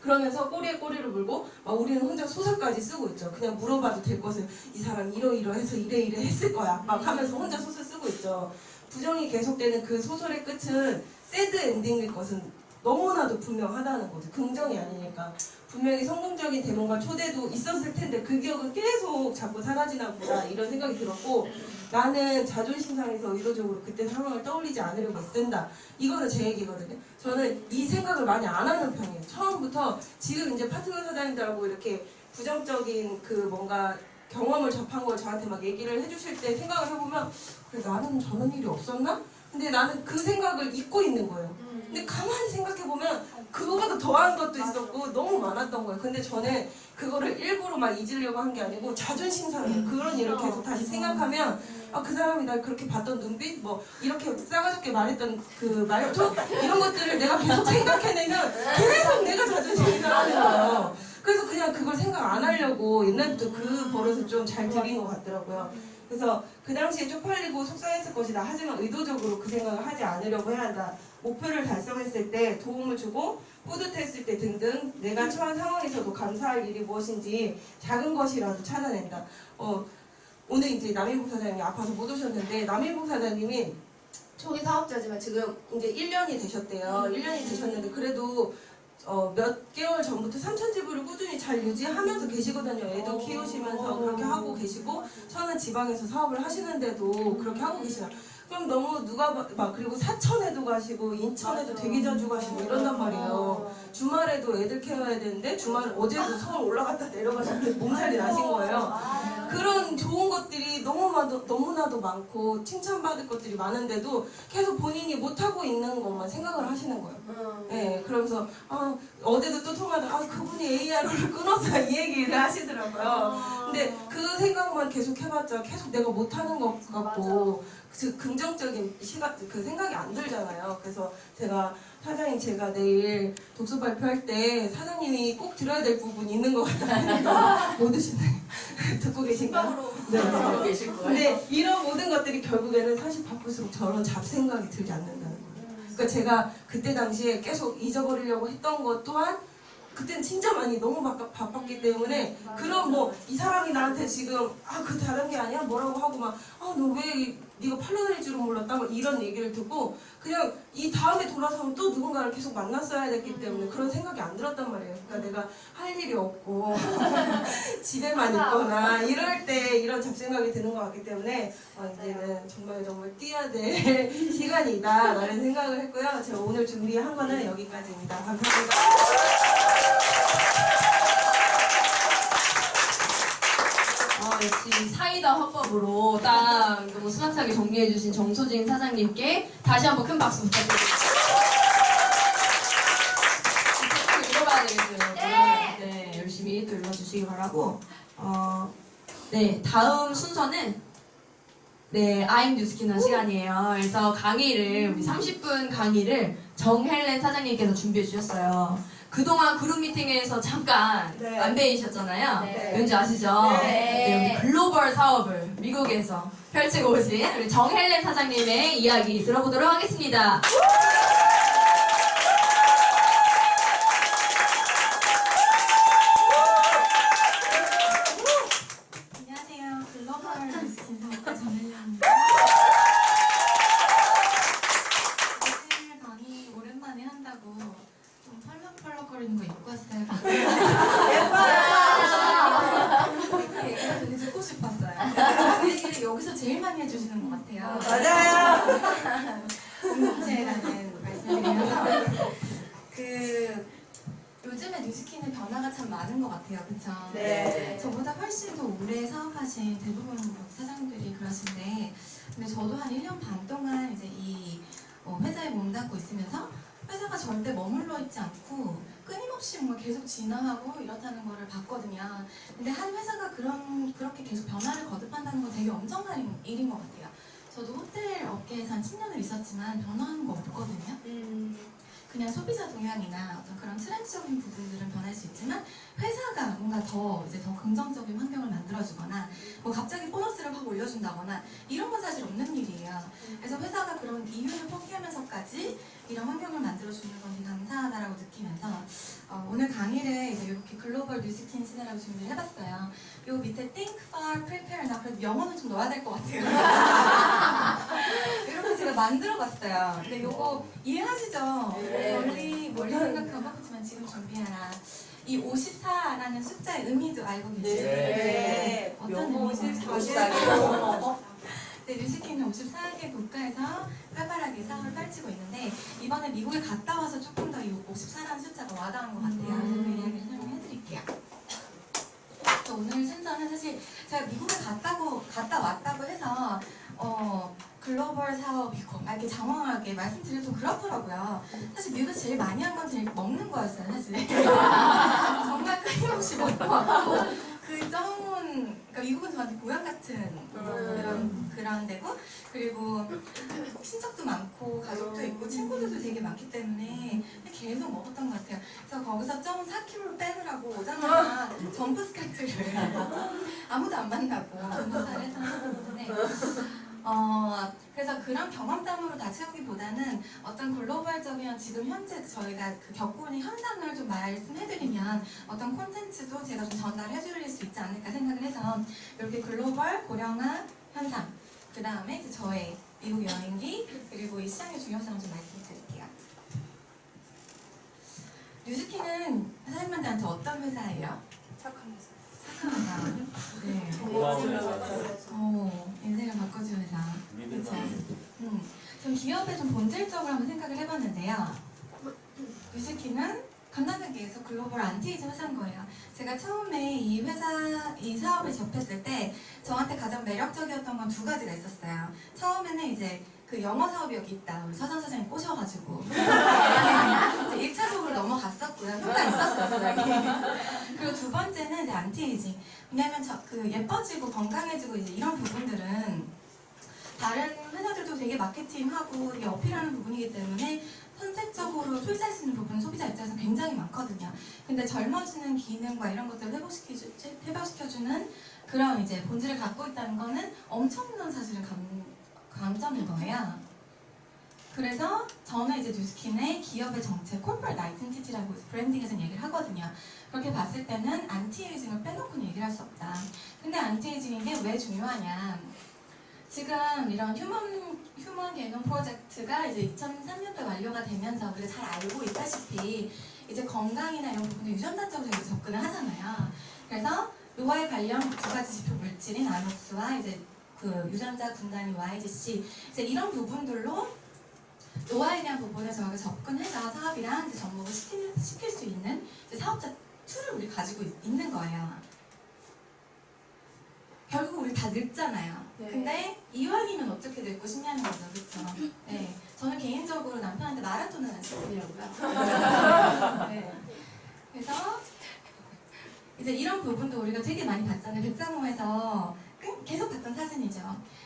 Speaker 4: 그러면서 꼬리에 꼬리를 물고 막 우리는 혼자 소설까지 쓰고 있죠. 그냥 물어봐도 될 것을 이 사람 이러이러해서 이래이래 했을 거야 막 하면서 혼자 소설 쓰고 있죠. 부정이 계속되는 그 소설의 끝은 새드 엔딩일 것은 너무나도 분명하다는 거죠. 긍정이 아니니까. 분명히 성공적인 대문과 초대도 있었을 텐데 그 기억은 계속 자꾸 사라지나 보다 이런 생각이 들었고 나는 자존심 상해서 의도적으로 그때 상황을 떠올리지 않으려고 애쓴다. 이거는 제 얘기거든요. 저는 이 생각을 많이 안 하는 편이에요. 처음부터 지금 이제 파트너 사장님들하고 이렇게 부정적인 그 뭔가 경험을 접한 걸 저한테 막 얘기를 해주실 때 생각을 해보면 그래 나는 저런 일이 없었나? 근데 나는 그 생각을 잊고 있는 거예요. 근데 가만히 생각해보면 그거보다 더한 것도 있었고 너무 많았던 거예요. 근데 저는 그거를 일부러 막 잊으려고 한 게 아니고 자존심 상해. 그런 일을 계속 다시 생각하면 그 사람이 날 그렇게 봤던 눈빛 뭐 이렇게 싸가지없게 말했던 그 말투 이런 것들을 내가 계속 생각해내면 계속 내가 자존심이 상하는 거예요. 그래서 그냥 그걸 생각 안 하려고 옛날부터 그 버릇을 좀 잘 들인 것 같더라고요. 그래서 그 당시에 쪽팔리고 속상했을 것이다. 하지만 의도적으로 그 생각을 하지 않으려고 해야 한다. 목표를 달성했을 때 도움을 주고 뿌듯했을 때 등등 내가 처한 상황에서도 감사할 일이 무엇인지 작은 것이라도 찾아낸다. 오늘 이제 남인복 사장님이 아파서 못 오셨는데 남인복 사장님이 초기 사업자지만 지금 이제 1년이 되셨대요. 1년이 되셨는데 그래도 몇 개월 전부터 3,000지불을 꾸준히 잘 유지하면서 계시거든요. 애도 키우시면서 그렇게 하고 계시고 천안 지방에서 사업을 하시는데도 그렇게 하고 계시나. 그럼 너무 누가 막 그리고 사천에도 가시고 인천에도 되게 자주 가시고 이런단 말이에요. 주말에도 애들 케어해야 되는데 주말 어제도 서울 올라갔다 내려가서 몸살이 나신 거예요. 그런 좋은 것들이 너무나도 많고 칭찬받을 것들이 많은데도 계속 본인이 못하고 있는 것만 생각을 하시는 거예요. 네, 그러면서 어제도 또 통화하다 그분이 AR을 끊어서 이 얘기를 하시더라고요. 근데 그 생각만 계속 해봤자 계속 내가 못하는 것 같고 그 긍정적인 그 생각이 안 들잖아요. 그래서 사장님 제가 내일 독서 발표할 때 사장님이 꼭 들어야 될 부분이 있는 것 같아요. 못 드시네. 듣고 계신가요? 네, 듣고 계실 거예요. 근데 이런 모든 것들이 결국에는 사실 바쁠수록 저런 잡생각이 들지 않는다는 거예요. 그러니까 제가 그때 당시에 계속 잊어버리려고 했던 것 또한 그때는 진짜 많이 너무 바빴기 때문에 그런 뭐 이 사람이 나한테 지금 그 다른 게 아니야 뭐라고 하고 막 너 왜 네가 팔로 다닐 줄은 몰랐다 뭐 이런 얘기를 듣고 그냥 이 다음에 돌아서면 또 누군가를 계속 만났어야 됐기 때문에 그런 생각이 안 들었단 말이에요. 그러니까 내가 할 일이 없고 집에만 있거나 이럴 때 이런 잡생각이 드는 것 같기 때문에 이제는 정말 뛰어야 될 시간이다 라는 생각을 했고요. 제가 오늘 준비한 거는 여기까지입니다. 감사합니다.
Speaker 1: 역시 사이다 화법으로 딱 너무 스마트하게 정리해주신 정소진 사장님께 다시 한번 큰 박수 부탁드립니다. 책 읽어봐야 되겠어요. 네, 열심히 또 읽어주시기 바라고. 네, 다음 순서는 I'm 뉴스키너 시간이에요. 그래서 강의를 우리 30분 강의를 정헬렌 사장님께서 준비해 주셨어요. 그동안 그룹 미팅에서 잠깐
Speaker 4: 네.
Speaker 1: 안 배이셨잖아요.
Speaker 2: 네.
Speaker 1: 왠지 아시죠?
Speaker 2: 네.
Speaker 1: 우리 글로벌 사업을 미국에서 펼치고 오신 우리 정헬렌 사장님의 이야기 들어보도록 하겠습니다.
Speaker 5: 안녕하세요. 글로벌 뉴스킨 사업가 정혜련입니다. 오늘 강의 오랜만에 한다고 좀 펄럭펄럭거리는 거 입고 왔어요. 얘기가 되게 듣고 싶었어요. 그 얘기를 여기서 제일 많이 해주시는 것 같아요.
Speaker 4: 맞아요.
Speaker 5: 공동체라는 말씀드리면서 요즘에 뉴스킨의 변화가 참 많은 것 같아요. 그쵸?
Speaker 4: 네.
Speaker 5: 저보다 훨씬 더 오래 사업하신 대부분 사장들이 그러신데 근데 저도 한 1년 반 동안 이제 이 회사에 몸담고 있으면서 회사가 절대 머물러 있지 않고 끊임없이 뭔가 계속 진화하고 이렇다는 거를 봤거든요. 근데 한 회사가 그렇게 계속 변화를 거듭한다는 건 되게 엄청난 일인 것 같아요. 저도 호텔 업계에서 한 10년을 있었지만 변화하는 거 없거든요. 그냥 소비자 동향이나 어떤 그런 트렌드적인 부분들은 변할 수 있지만 회사가 뭔가 더 긍정적인 환경을 만들어주거나 뭐 갑자기 보너스를 확 올려준다거나 이런 건 사실 없는 일이에요. 그래서 회사가 그런 이윤을 포기하면서까지 이런 환경을 만들어주는 건 되게 감사하다라고 느끼면서 오늘 강의를 이제 이렇게 글로벌 뉴스킨 시대라고 준비를 해봤어요. 요 밑에 think, far, prepare 나 그래도 영어는 좀 넣어야 될 것 같아요. 이렇게 제가 만들어봤어요. 근데 요거 이해하시죠? 멀리 생각하고 그렇지만 지금 준비하라. 이 54라는 숫자의 의미도 알고 계시죠?
Speaker 4: 네.
Speaker 5: 어떤 의미인지
Speaker 4: 54개.
Speaker 5: 네, 뉴스킨은 54개 국가에서 활발하게 사업을 펼치고 있는데 이번에 미국에 갔다 와서 조금 더 이 54라는 숫자가 와닿은 것 같아요. 그래서 그 이야기를 설명해드릴게요. 그래서 오늘 순서는 사실 제가 미국에 갔다 왔다고 해서 글로벌 사업이고 이렇게 장황하게 말씀드리면 좀 그렇더라고요. 사실 미국에서 제일 많이 한 건 제일 먹는 거였어요, 사실. 정말 끊임없이 먹고 왔고 그러니까 미국은 저한테 고향 같은 그런 데고 그리고 친척도 많고 가족도 있고 친구들도 되게 많기 때문에 계속 먹었던 것 같아요. 그래서 거기서 좀 4kg를 빼느라고 오자마자 점프 스케줄을 아무도 안 만나고 점프를 했었는데 그래서 그런 경험담으로 다 채우기보다는 어떤 글로벌적인 지금 현재 저희가 겪고 있는 현상을 좀 말씀해드리면 어떤 콘텐츠도 제가 좀 전달해드릴 수 있지 않을까 생각을 해서 이렇게 글로벌 고령화 현상 그 다음에 이제 저의 미국 여행기 그리고 이 시장의 중요성을 좀 말씀드릴게요. 뉴스킨은 사장님한테 어떤 회사예요?
Speaker 4: 착한 회사.
Speaker 5: 착한 회사. 네. 인생을 바꿔준 회사. 그렇죠. 좀 기업의 좀 본질적으로 한번 생각을 해봤는데요. 뉴스킨은 간단하게 해서 글로벌 안티에이징 회사인 거예요. 제가 처음에 이 사업을 접했을 때 저한테 가장 매력적이었던 건 두 가지가 있었어요. 처음에는 이제 그 영어 사업이 여기 있다. 우리 서장 사장님 꼬셔가지고 이제 1차적으로 넘어갔었고요. 효과 있었어요, 저장이. 그리고 두 번째는 이제 안티에이징. 왜냐면 그 예뻐지고 건강해지고 이제 이런 부분들은 다른 회사들도 되게 마케팅하고 이게 어필하는 부분이기 때문에 선택적으로 소비할 수 있는 부분은 소비자 입장에서 굉장히 많거든요. 근데 젊어지는 기능과 이런 것들을 회복시켜주는 그런 이제 본질을 갖고 있다는 거는 엄청난 사실은 감점인 거예요. 그래서 저는 이제 뉴스킨의 기업의 정책, corporate identity라고 브랜딩에서 얘기를 하거든요. 그렇게 봤을 때는 안티에이징을 빼놓고는 얘기를 할 수 없다. 근데 안티에이징인 게 왜 중요하냐? 지금 이런 휴먼 게놈 프로젝트가 이제 2003년도에 완료가 되면서 우리가 잘 알고 있다시피 이제 건강이나 이런 부분에 유전자적으로 저희가 접근을 하잖아요. 그래서 노화에 관련 두 가지 지표 물질인 아녹스와 이제 그 유전자 분단위 YGC 이제 이런 부분들로 노화에 대한 부분에 저희가 접근해서 사업이랑 이제 접목을 시킬 수 있는 이제 사업자 툴을 우리 가지고 있는 거예요. 결국 우리 다 늙잖아요.
Speaker 2: 네.
Speaker 5: 근데 이왕이면 어떻게 늙고 싶냐는 거죠, 그렇죠? 네, 저는 개인적으로 남편한테 마라톤은 안 시키려고요. 네. 그래서 이제 이런 부분도 우리가 되게 많이 봤잖아요. 백상호에서 계속 봤던 사진이죠.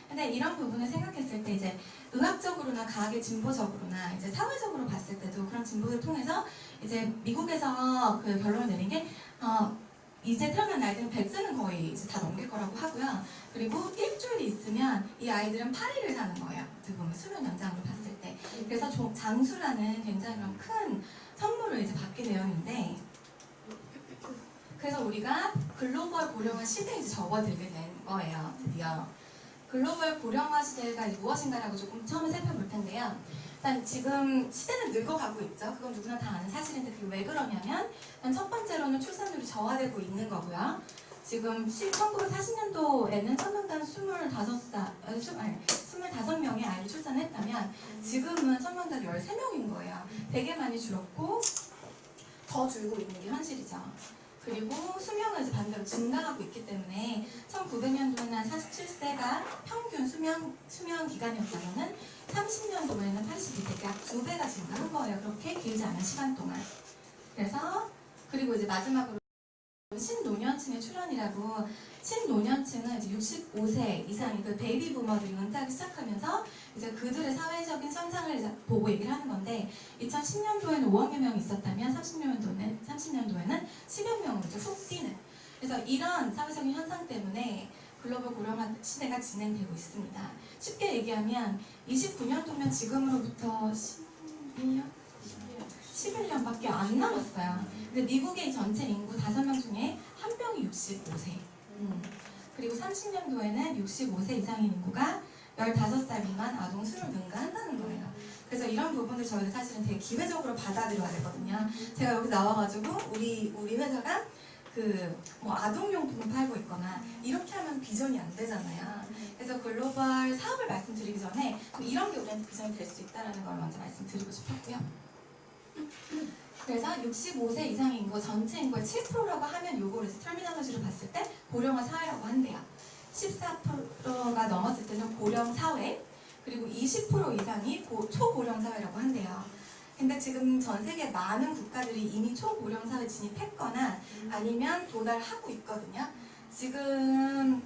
Speaker 5: 근데 이런 부분을 생각했을 때 이제 의학적으로나 과학의 진보적으로나 이제 사회적으로 봤을 때도 그런 진보를 통해서 이제 미국에서 그 결론을 내린 게 이제 태어난 아이들은 100세는 거의 이제 다 넘길 거라고 하고요. 그리고 일주일이 있으면 이 아이들은 8일을 사는 거예요. 어떻게 보면 수명 연장으로 봤을 때. 그래서 장수라는 굉장히 그런 큰 선물을 이제 받게 되었는데 그래서 우리가 글로벌 고령화 시대에 이제 접어들게 된 거예요. 드디어. 글로벌 고령화 시대가 무엇인가라고 조금 처음에 살펴볼 텐데요. 일단 지금 시대는 늙어가고 있죠. 그건 누구나 다 아는 사실인데 그게 왜 그러냐면 일단 첫 번째로는 출산율이 저하되고 있는 거고요. 지금 1940년도에는 천명당 25명의 아이를 출산했다면 지금은 천명당 13명인 거예요. 되게 많이 줄었고 더 줄고 있는 게 현실이죠. 그리고 수명은 이제 반대로 증가하고 있기 때문에 1900년도에는 한 47세가 평균 수명 기간이었다면은 30년도에는 82세, 약 2배가 증가한 거예요. 그렇게 길지 않은 시간 동안. 그래서 그리고 이제 마지막으로 신노년층의 출현이라고 신노년층은 이제 65세 이상의 그 베이비 부머들이 은퇴하기 시작하면서 이제 그들의 사회적인 현상을 이제 보고 얘기를 하는 건데 2010년도에는 5억여 명이 있었다면 30년도에는 10여 명으로 이제 훅 뛰는 그래서 이런 사회적인 현상 때문에 글로벌 고령화 시대가 진행되고 있습니다. 쉽게 얘기하면 29년도면 지금으로부터 11년밖에 안 남았어요. 근데 미국의 전체 인구 5명 중에 1명이 65세. 그리고 30년도에는 65세 이상의 인구가 15살 미만 아동 수를 능가한다는 거예요. 그래서 이런 부분들 저희는 사실은 되게 기회적으로 받아들여야 되거든요. 제가 여기 나와가지고 우리 회사가 뭐 아동용품을 팔고 있거나 이렇게 하면 비전이 안 되잖아요. 그래서 글로벌 사업을 말씀드리기 전에 이런 게 우리한테 비전이 될 수 있다는 걸 먼저 말씀드리고 싶었고요. 그래서 65세 이상의 인구 전체 인구의 7%라고 하면 요거를 터미널로지로 봤을 때 고령화 사회라고 한대요. 14%가 넘었을 때는 고령 사회, 그리고 20% 이상이 초고령 사회라고 한대요. 근데 지금 전 세계 많은 국가들이 이미 초고령 사회 진입했거나 아니면 도달하고 있거든요. 지금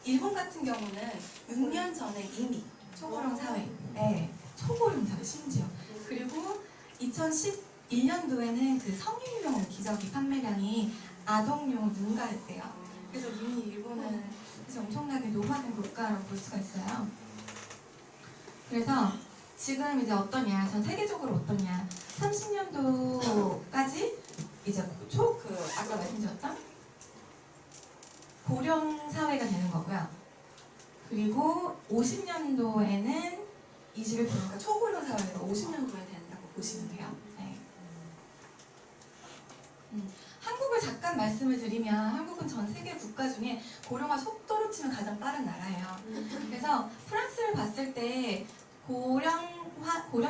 Speaker 5: 일본 같은 경우는 6년 전에 이미 초고령 사회, 네, 초고령 사회 심지어. 그리고 2011년도에는 그 성인용 기저귀 판매량이 아동용 능가했대요. 그래서 이미 일본은 그래서 엄청나게 노화된 국가라고 볼 수가 있어요. 그래서 지금 이제 어떠냐, 전 세계적으로 어떠냐, 30년도까지 이제 아까 말씀드렸던 고령 사회가 되는 거고요. 그리고 50년도에는 21%가 초고령 사회가 50년도에 된다고 보시면 돼요. 네. 한국을 잠깐 말씀을 드리면 한국은 전 세계 국가 중에 고령화 속도로 치면 가장 빠른 나라예요. 그래서 프랑스를 봤을 때 고령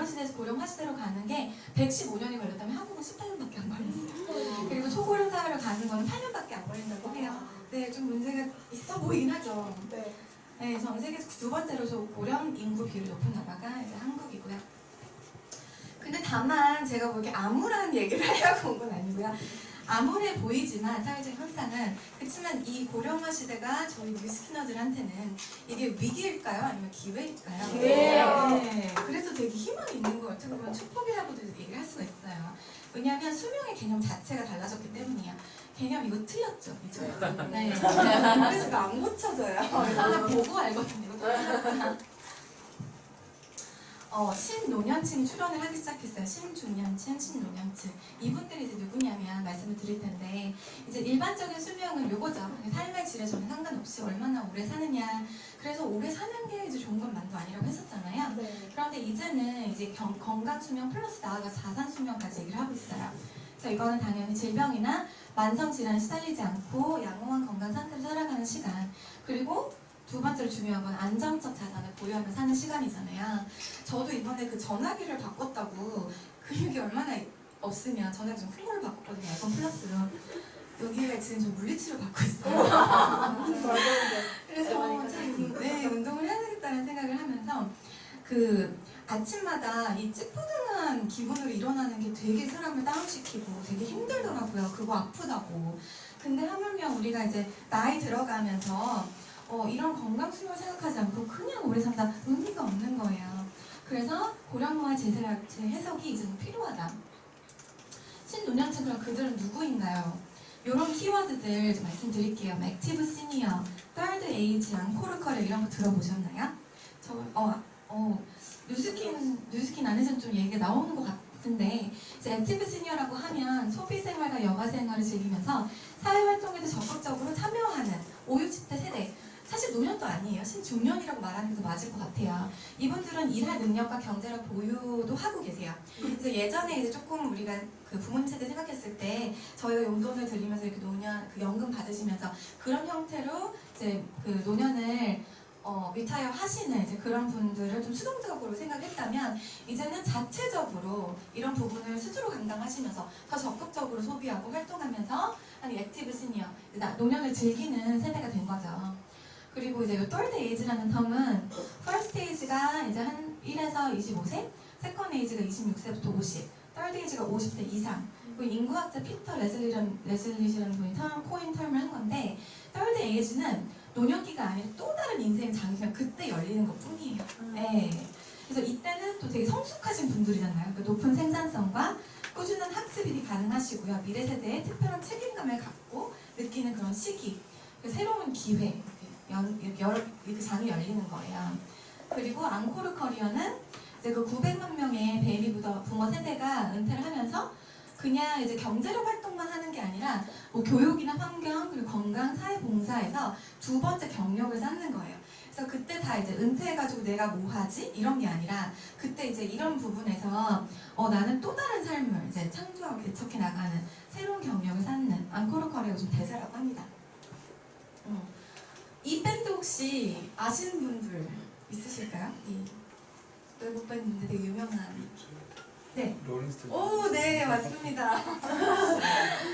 Speaker 5: 시대에서 고령화 시대로 가는 게 115년이 걸렸다면 한국은 18년밖에 안 걸렸어요. 그리고 초고령 사회로 가는 건 8년밖에 안 걸린다고 해요. 네, 좀 문제가 있어 보이긴 하죠. 네, 전 세계에서 두 번째로 고령 인구 비율이 높은 나라가 이제 한국이고요. 근데 다만 제가 뭐 이렇게 암울한 얘기를 하려고 온 건 아니고요. 암울해 보이지만 사회적 현상은 그렇지만 이 고령화 시대가 저희 뉴스키너들한테는 이게 위기일까요? 아니면 기회일까요?
Speaker 2: 기회예요.
Speaker 5: 네, 그래서 되게 희망이 있는 것 같아요. 그러면 축복이라고도 얘기를 할 수가 있어요. 왜냐하면 수명의 개념 자체가 달라졌기 때문이에요. 개념 이거 틀렸죠? 이죠? 네. 그래서 이거 안 고쳐져요. 이거 보고 알거든요. 신노년층이 출연을 하기 시작했어요. 신중년층, 신노년층. 이분들이 이제 누구냐면 말씀을 드릴 텐데 이제 일반적인 수명은 요거죠. 삶의 질에 전혀 상관없이 얼마나 오래 사느냐. 그래서 오래 사는 게 이제 좋은 것만도 아니라고 했었잖아요. 그런데 이제는 이제 건강 수명 플러스 나아가서 자산 수명까지 얘기를 하고 있어요. 그래서 이거는 당연히 질병이나 만성 질환에 시달리지 않고 양호한 건강 상태로 살아가는 시간. 그리고 두 번째로 중요한 건 안정적 자산을 보유하며 사는 시간이잖아요. 저도 이번에 그 전화기를 바꿨다고 근육이 얼마나 없으면 전화기 좀 큰 거를 바꿨거든요. 아이폰 플러스로. 여기에 지금 저 물리치료 받고 있어요. 그래서 참, 네, 운동을 해야 되겠다는 생각을 하면서 그 아침마다 이 찌뿌둥한 기분으로 일어나는 게 되게 사람을 다운시키고 되게 힘들더라고요. 그거 아프다고. 근데 하물며 우리가 이제 나이 들어가면서 이런 건강 수명을 생각하지 않고 그냥 오래 산다 의미가 없는 거예요. 그래서 고령화 제 해석이 이제는 필요하다. 신노년층 그럼 그들은 누구인가요? 이런 키워드들 좀 말씀드릴게요. 액티브 시니어, third age, 앙코르 커리어 이런 거 들어보셨나요? 뉴스킨 안에서는 좀 얘기가 나오는 것 같은데 이제 액티브 시니어라고 하면 소비 생활과 여가 생활을 즐기면서 사회활동에도 적극적으로 참여하는 5, 60대 세대. 사실 노년도 아니에요. 신중년이라고 말하는 게 맞을 것 같아요. 이분들은 일할 능력과 경제력 보유도 하고 계세요. 그래서 예전에 이제 조금 우리가 그 부모님 세대 생각했을 때 저희가 용돈을 드리면서 이렇게 노년 그 연금 받으시면서 그런 형태로 이제 그 노년을 리타이어 하시는 이제 그런 분들을 좀 수동적으로 생각했다면 이제는 자체적으로 이런 부분을 스스로 감당하시면서 더 적극적으로 소비하고 활동하면서 한 액티브 시니어 노년을 즐기는 세대가 된 거죠. 그리고 이제 이 third age라는 텀은 first age가 이제 한 1에서 25세, second age가 26세부터 50, third age가 50세 이상. 그리고 인구학자 피터 레슬리시라는 분이 코인 텀을 한 건데 third age는 노년기가 아니라 또 다른 인생 장기가 그때 열리는 것 뿐이에요. 네. 그래서 이때는 또 되게 성숙하신 분들이잖아요. 그 높은 생산성과 꾸준한 학습이 가능하시고요. 미래 세대에 특별한 책임감을 갖고 느끼는 그런 시기, 새로운 기회. 이렇게 장이 열리는 거예요. 그리고 앙코르 커리어는 이제 그 900만 명의 베이비 부모 세대가 은퇴를 하면서 그냥 이제 경제력 활동만 하는 게 아니라 뭐 교육이나 환경 그리고 건강 사회봉사에서 두 번째 경력을 쌓는 거예요. 그래서 그때 다 이제 은퇴해가지고 내가 뭐 하지 이런 게 아니라 그때 이제 이런 부분에서 나는 또 다른 삶을 이제 창조하고 개척해 나가는 새로운 경력을 쌓는 앙코르 커리어가 좀 대세라고 합니다. 이 밴드 혹시 아시는 분들 있으실까요? 이 외국 밴드인데 되게 유명한. 네.
Speaker 6: 롤링스톤.
Speaker 5: 오, 네, 맞습니다.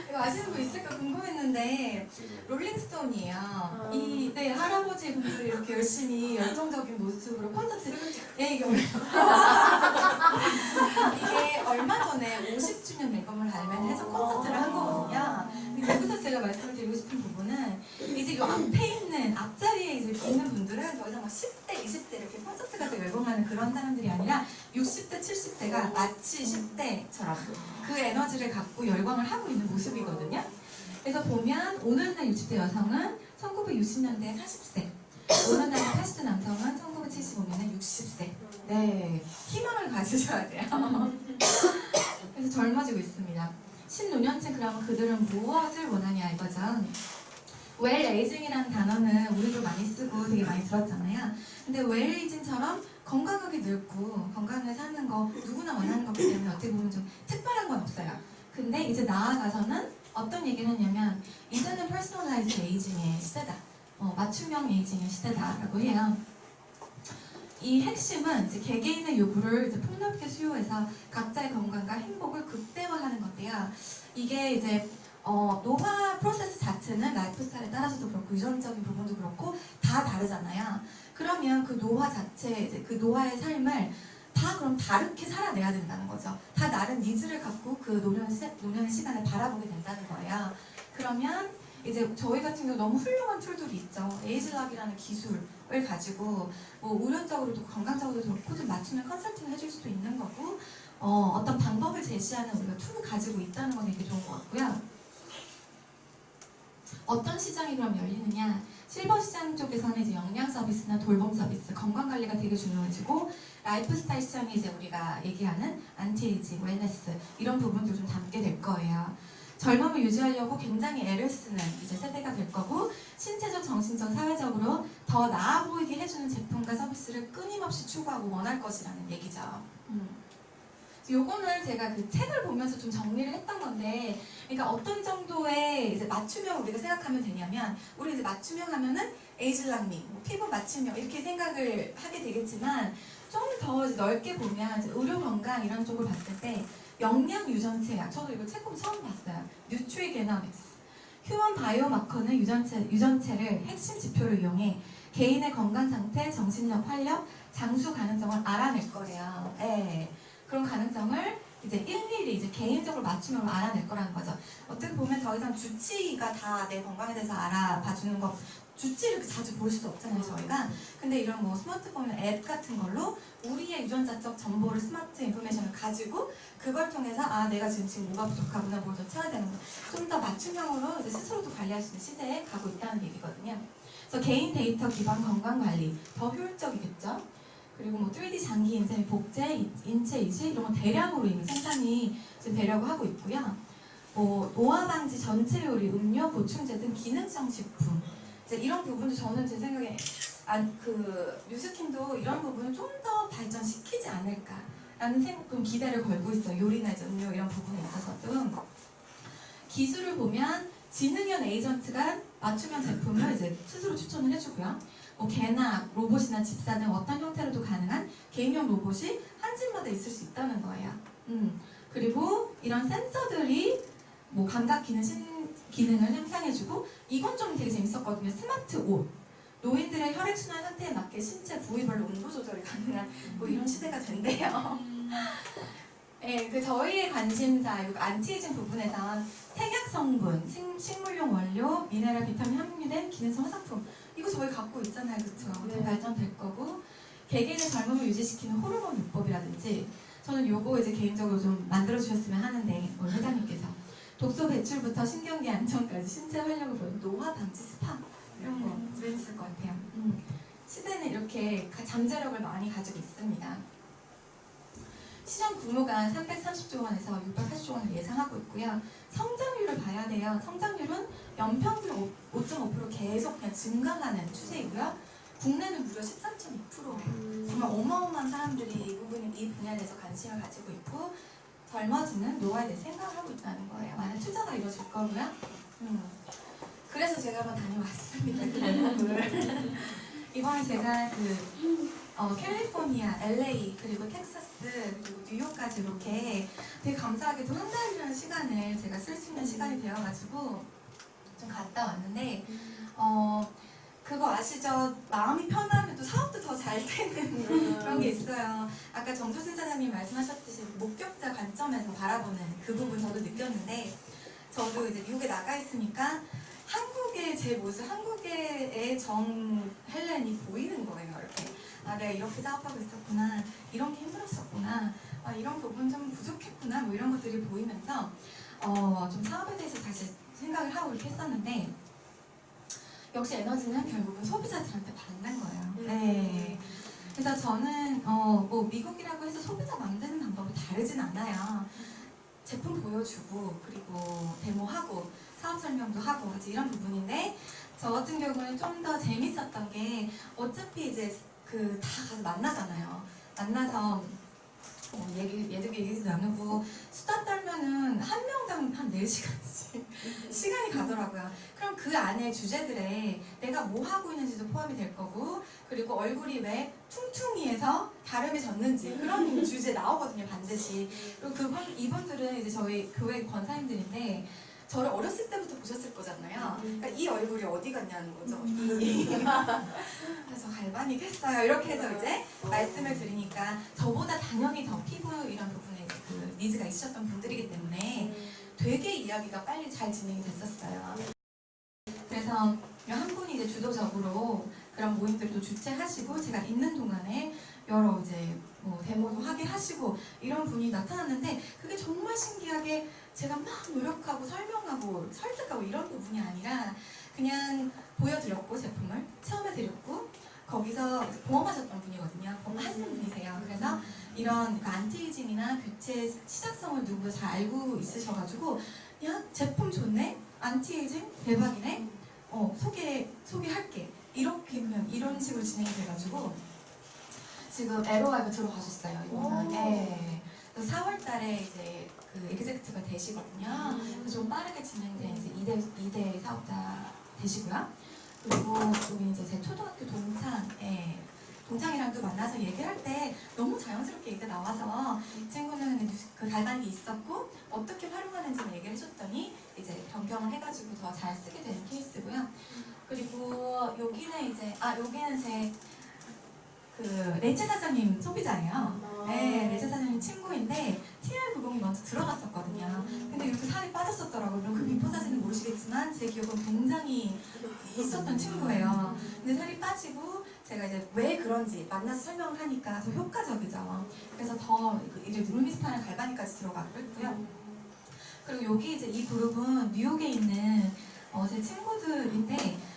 Speaker 5: 이거 아시는 분 있을까 궁금했는데 롤링스톤이에요. 네, 할아버지 분들이 이렇게 열심히 열정적인 모습으로 콘서트. 네, 이게 얼마 전에 50주년 앨범을 발매해서 콘서트를 한 거거든요. 근데 여기서 제가 말씀드리고 싶은 부분은 이제 이 앞에 있는 앞자리에 이제 있는 분들은 더 이상 막 10대, 20대 이렇게 콘서트 가서 열광하는 그런 사람들이 아니라 60대, 70대가 마치 10대처럼 그 에너지를 갖고 열광을 하고 있는 모습이거든요. 그래서 보면 오늘날 60대 여성은 1960년대 40세, 오늘날 80대 남성은 1975년에 60세. 네, 희망을 가지셔야 돼요. 그래서 젊어지고 있습니다. 신노년층 그러면 그들은 무엇을 원하냐 이거죠. 웰에이징이라는 단어는 우리도 많이 쓰고 되게 많이 들었잖아요. 근데 웰에이징처럼 건강하게 늙고 건강하게 사는 거 누구나 원하는 거기 때문에 어떻게 보면 좀 특별한 건 없어요. 근데 이제 나아가서는 어떤 얘기를 했냐면 이제는 퍼스널라이즈 에이징의 시대다. 맞춤형 에이징의 시대다라고 해요. 이 핵심은 이제 개개인의 요구를 이제 폭넓게 수요해서 각자의 건강과 행복을 극대화하는 건데요. 이게 이제 노화 프로세스 자체는 라이프 스타일에 따라서도 그렇고 유전적인 부분도 그렇고 다 다르잖아요. 그러면 그 노화 자체, 이제 그 노화의 삶을 다 그럼 다르게 살아내야 된다는 거죠. 다 다른 니즈를 갖고 그 노년의 시간을 바라보게 된다는 거예요. 그러면 이제 저희 같은 경우 너무 훌륭한 툴들이 있죠. 에이즈락이라는 기술을 가지고 뭐 의료적으로도 건강적으로도 그렇고 좀 맞춤형 컨설팅을 해줄 수도 있는 거고 어떤 방법을 제시하는 우리가 툴을 가지고 있다는 건 되게 좋은 것 같고요. 어떤 시장이 그럼 열리느냐? 실버 시장 쪽에서는 이제 영양 서비스나 돌봄 서비스, 건강 관리가 되게 중요해지고 라이프 스타일 시장이 이제 우리가 얘기하는 안티에이징, 웰네스 이런 부분도 좀 담게 될 거예요. 젊음을 유지하려고 굉장히 애를 쓰는 이제 세대가 될 거고 신체적, 정신적, 사회적으로 더 나아 보이게 해주는 제품과 서비스를 끊임없이 추구하고 원할 것이라는 얘기죠. 요거는 제가 그 책을 보면서 좀 정리를 했던 건데, 그러니까 어떤 정도의 이제 맞춤형 우리가 생각하면 되냐면, 우리 이제 맞춤형 하면은 에이즐랑미, 뭐 피부 맞춤형 이렇게 생각을 하게 되겠지만, 좀 더 넓게 보면 이제 의료 건강 이런 쪽을 봤을 때 영양 유전체 약, 저도 이거 책 보면 처음 봤어요. 뉴트리게nomics. 휴먼 바이오마커는 유전체를 핵심 지표로 이용해 개인의 건강 상태, 정신력, 활력, 장수 가능성을 알아낼 거래요. 예. 그런 가능성을 이제 일일이 이제 개인적으로 맞춤으로 알아낼 거라는 거죠. 어떻게 보면 더 이상 주치의가 다 내 건강에 대해서 알아봐주는 거, 주치의를 이렇게 자주 볼 수도 없잖아요, 저희가. 근데 이런 뭐 스마트폰 앱 같은 걸로 우리의 유전자적 정보를, 스마트 인포메이션을 가지고 그걸 통해서 아, 내가 지금 뭐가 부족하구나, 뭘 더 채워야 되는 거, 좀 더 맞춤형으로 이제 스스로도 관리할 수 있는 시대에 가고 있다는 얘기거든요. 그래서 개인 데이터 기반 건강 관리 더 효율적이겠죠. 그리고 뭐 3D 장기 인쇄, 복제, 인체 이식 이런 거 대량으로 이미 생산이 지금 되려고 하고 있고요. 뭐 노화 방지, 전체 요리, 음료, 보충제 등 기능성 식품 이제 이런 부분도 저는 제 생각에 뉴스킨도 이런 부분을 좀 더 발전시키지 않을까라는 좀 기대를 걸고 있어요. 요리나 이제 음료 이런 부분에 있어서도 기술을 보면 지능형 에이전트가 맞춤형 제품을 이제 스스로 추천을 해주고요. 뭐 개나 로봇이나 집사 등 어떤 형태로도 가능한 개인형 로봇이 한 집마다 있을 수 있다는 거예요. 그리고 이런 센서들이 뭐 감각 기능을 향상해주고, 이건 좀 되게 재밌었거든요. 스마트 옷. 노인들의 혈액순환 상태에 맞게 신체 부위별로 온도 조절이 가능한 뭐 이런 시대가 된대요. 네, 그 저희의 관심사, 안티에이징 부분에선 생약 성분, 식물용 원료, 미네랄, 비타민 함유된 기능성 화장품 이거 저희 갖고 있잖아요, 그렇죠? 더 발전될 거고, 개개인의 젊음을 유지시키는 호르몬 요법이라든지, 저는 요거 이제 개인적으로 좀 만들어 주셨으면 하는데, 우리 회장님께서 독소 배출부터 신경계 안정까지 신체 활력을 보는 노화 방지 스파 이런 거 재밌을 것 같아요. 시대는 이렇게 잠재력을 많이 가지고 있습니다. 시장 규모가 330조 원에서 680조 원을 예상하고 있고요. 성장률을 봐야 돼요. 성장률은 연평균 5.5% 계속 그냥 증가하는 추세이고요. 국내는 무려 13.2%. 정말 어마어마한 사람들이 이 분야에 대해서 관심을 가지고 있고 젊어지는 노화에 대해 생각을 하고 있다는 거예요. 많은 투자가 이루어질 거고요. 그래서 제가 한번 다녀왔습니다. 그 대목을. 이번에 제가 캘리포니아, LA, 그리고 텍사스, 그리고 뉴욕까지 이렇게 되게 감사하게도 한 달이라는 시간을 제가 쓸 수 있는 시간이 되어가지고 좀 갔다 왔는데, 그거 아시죠? 마음이 편하면 또 사업도 더 잘 되는 그런 게 있어요. 아까 정조진 사장님 말씀하셨듯이 목격자 관점에서 바라보는 그 부분 저도 느꼈는데, 저도 이제 미국에 나가 있으니까 한국의 제 모습, 한국의 정 헬렌이 보이는 거예요. 이렇게 아, 내가 이렇게 사업하고 있었구나, 이런 게 힘들었었구나, 아, 이런 부분 좀 부족했구나, 뭐 이런 것들이 보이면서 좀 사업에 대해서 다시 생각을 하고 이렇게 했었는데, 역시 에너지는 결국은 소비자들한테 받는 거예요. 네. 그래서 저는 뭐 미국이라고 해서 소비자 만드는 방법이 다르진 않아요. 제품 보여주고, 그리고 데모하고, 사업 설명도 하고, 이제 이런 부분인데, 저 같은 경우는 좀 더 재밌었던 게, 어차피 이제 다 가서 만나잖아요. 만나서 얘기도 나누고, 수다 떨면은 한 명당 한 4시간씩 시간이 가더라고요. 그럼 그 안에 주제들에 내가 뭐 하고 있는지도 포함이 될 거고, 그리고 얼굴이 왜 퉁퉁이에서 다름이 졌는지 그런 주제 나오거든요, 반드시. 그리고 이분들은 이제 저희 교회 권사님들인데, 저를 어렸을 때부터 보셨을 거잖아요. 그러니까 이 얼굴이 어디 갔냐는 거죠. 그래서 갈바닉했어요. 이렇게 해서 이제 말씀을 드리니까, 저보다 당연히 더 피부 이런 부분에 그 니즈가 있으셨던 분들이기 때문에 되게 이야기가 빨리 잘 진행이 됐었어요. 그래서 한 분이 이제 주도적으로 그런 모임들도 주최하시고, 제가 있는 동안에 여러 이제 뭐 데모도 하게 하시고 이런 분이 나타났는데, 그게 정말 신기하게 제가 막 노력하고 설명하고 설득하고 이런 부분이 아니라 그냥 보여드렸고 제품을 체험해드렸고 거기서 보험하셨던 분이거든요. 보험하시는 분이세요. 그래서 이런 그 안티에이징이나 뷰티의 시작성을 누구도 잘 알고 있으셔가지고 야 제품 좋네? 안티에이징? 대박이네? 소개할게. 이렇게 그냥 이런 식으로 진행이 돼가지고 지금 LOI가 들어가셨어요. 이번에. 네. 4월달에 이제 그 에그제크티브가 되시거든요. 그래서 좀 빠르게 진행된 이제 2대 사업자 되시고요. 그리고 여기 이제 제 초등학교 동창이랑도 만나서 얘기를 할 때 너무 자연스럽게 얘기가 나와서 이 친구는 그 갈반이 있었고 어떻게 활용하는지 얘기를 해줬더니 이제 변경을 해가지고 더 잘 쓰게 되는 케이스고요. 그리고 여기는 이제 여기는 제 그 레체 사장님 소비자예요. 네, 레체 사장님 친구인데 TR90이 먼저 들어갔었거든요. 근데 이렇게 살이 빠졌었더라고요. 그 비포 사진은 모르시겠지만 제 기억은 굉장히 있었던 친구예요. 근데 살이 빠지고 제가 이제 왜 그런지 만나서 설명을 하니까 더 효과적이죠. 그래서 더 이제 루미스파랑 갈바니까지 들어가고 있고요. 그리고 여기 이제 이 그룹은 뉴욕에 있는 제 친구들인데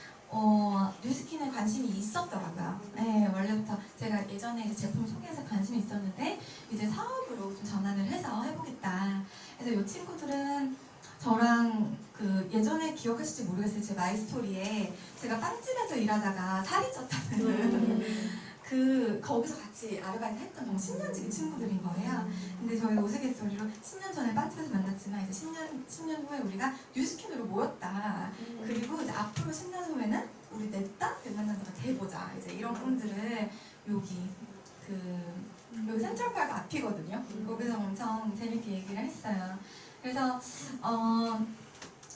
Speaker 5: 뉴스킨에 관심이 있었더라고요. 네, 원래부터 제가 예전에 이제 제품 소개해서 관심이 있었는데 이제 사업으로 좀 전환을 해서 해보겠다. 그래서 이 친구들은 저랑 그 예전에 기억하실지 모르겠어요. 제 마이스토리에 제가 빵집에서 일하다가 살이 쪘다는 거기서 같이 아르바이트 했던 정 10년지기 친구들인 거예요. 근데 저희 우스갯소리로 10년 전에 빵집에서 만났지만 이제 10년 후에 우리가 뉴스킨으로 모였다. 그리고 이제 앞으로 10년 후에는 우리 냈다? 만난다가 돼보자. 이제 이런 꿈들을 여기 여기 센트럴파크 앞이거든요. 거기서 엄청 재밌게 얘기를 했어요. 그래서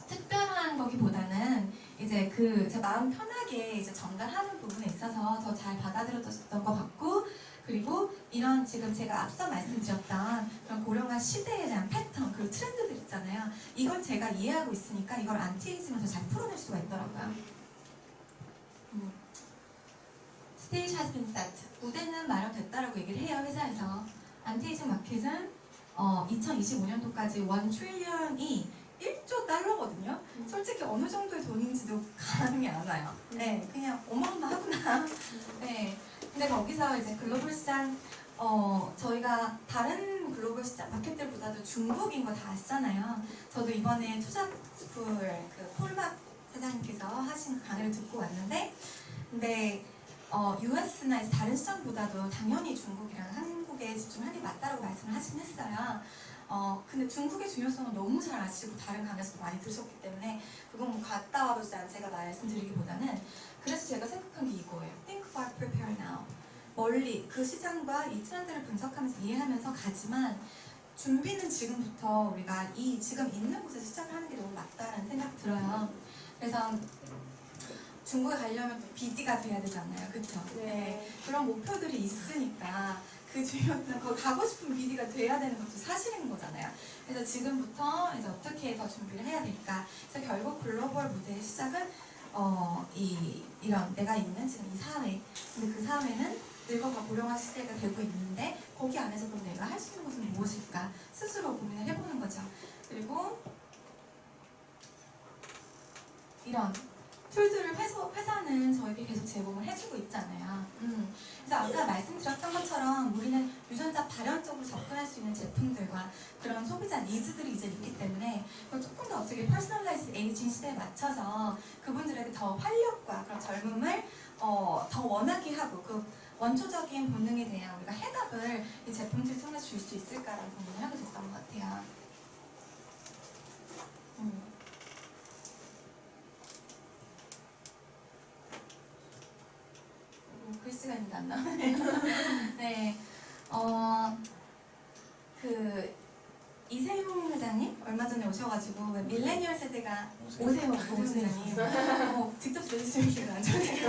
Speaker 5: 특별한 거기보다는 이제 제 마음 편하게 이제 전달하는 부분에 있어서 더 잘 받아들여졌던 것 같고, 그리고 이런 지금 제가 앞서 말씀드렸던 그런 고령화 시대에 대한 패턴 그리고 트렌드들 있잖아요. 이걸 제가 이해하고 있으니까 이걸 안티에이징을 더 잘 풀어낼 수가 있더라고요. Stage has been set. 무대는 마련됐다라고 얘기를 해요, 회사에서. 안티에이징 마켓은 2025년도까지 1 트릴리언이 1조 달러거든요. 솔직히 어느 정도의 돈인지도 감이 안 와요. 네, 그냥 어마어마하구나. 네. 근데 거기서 이제 글로벌 시장, 저희가 다른 글로벌 시장 마켓들보다도 중국인 거 다 아시잖아요. 저도 이번에 투자풀 폴막 사장님께서 하신 강의를 듣고 왔는데, 근데 US나 다른 시장보다도 당연히 중국이랑 한국에 집중하는 게 맞다라고 말씀을 하신 했어요. 근데 중국의 중요성은 너무 잘 아시고 다른 강의에서도 많이 들으셨기 때문에 그건 뭐 갔다 와도 제가 말씀드리기보다는, 그래서 제가 생각한 게 이거예요. Think about prepare now. 멀리 그 시장과 이 트렌드를 분석하면서 이해하면서 가지만 준비는 지금부터 우리가 지금 있는 곳에서 시작을 하는 게 너무 맞다라는 생각이 들어요. 그래서 중국에 가려면 또 BD가 돼야 되잖아요. 그렇죠? 네. 그런 목표들이 있으니까 그 중요한 거기 가고 싶은 BD가 돼야 되는 것도 사실인 거잖아요. 그래서 지금부터 이제 어떻게 더 준비를 해야 될까? 그래서 결국 글로벌 무대의 시작은 이런 내가 있는 지금 이 사회, 근데 그 사회는 늙어가 고령화 시대가 되고 있는데 거기 안에서 그럼 내가 할 수 있는 것은 무엇일까? 스스로 고민을 해보는 거죠. 그리고 이런 툴들을 회사는 저에게 계속 제공을 해주고 있잖아요. 그래서 아까 말씀드렸던 것처럼 우리는 유전자 발현적으로 접근할 수 있는 제품들과 그런 소비자 니즈들이 이제 있기 때문에 그걸 조금 더 어떻게 퍼스널라이즈 에이징 시대에 맞춰서 그분들에게 더 활력과 그런 젊음을 더 원하게 하고 그 원초적인 본능에 대한 우리가 해답을 이 제품들 통해서 줄 수 있을까라는 고민을 하게 됐던 것 같아요. 글씨가 있는데 안 나오네요. 네. 이세용 회장님 얼마 전에 오셔가지고 밀레니얼 세대가 오세용 회장님 직접 들으시면 기분 안 좋네요.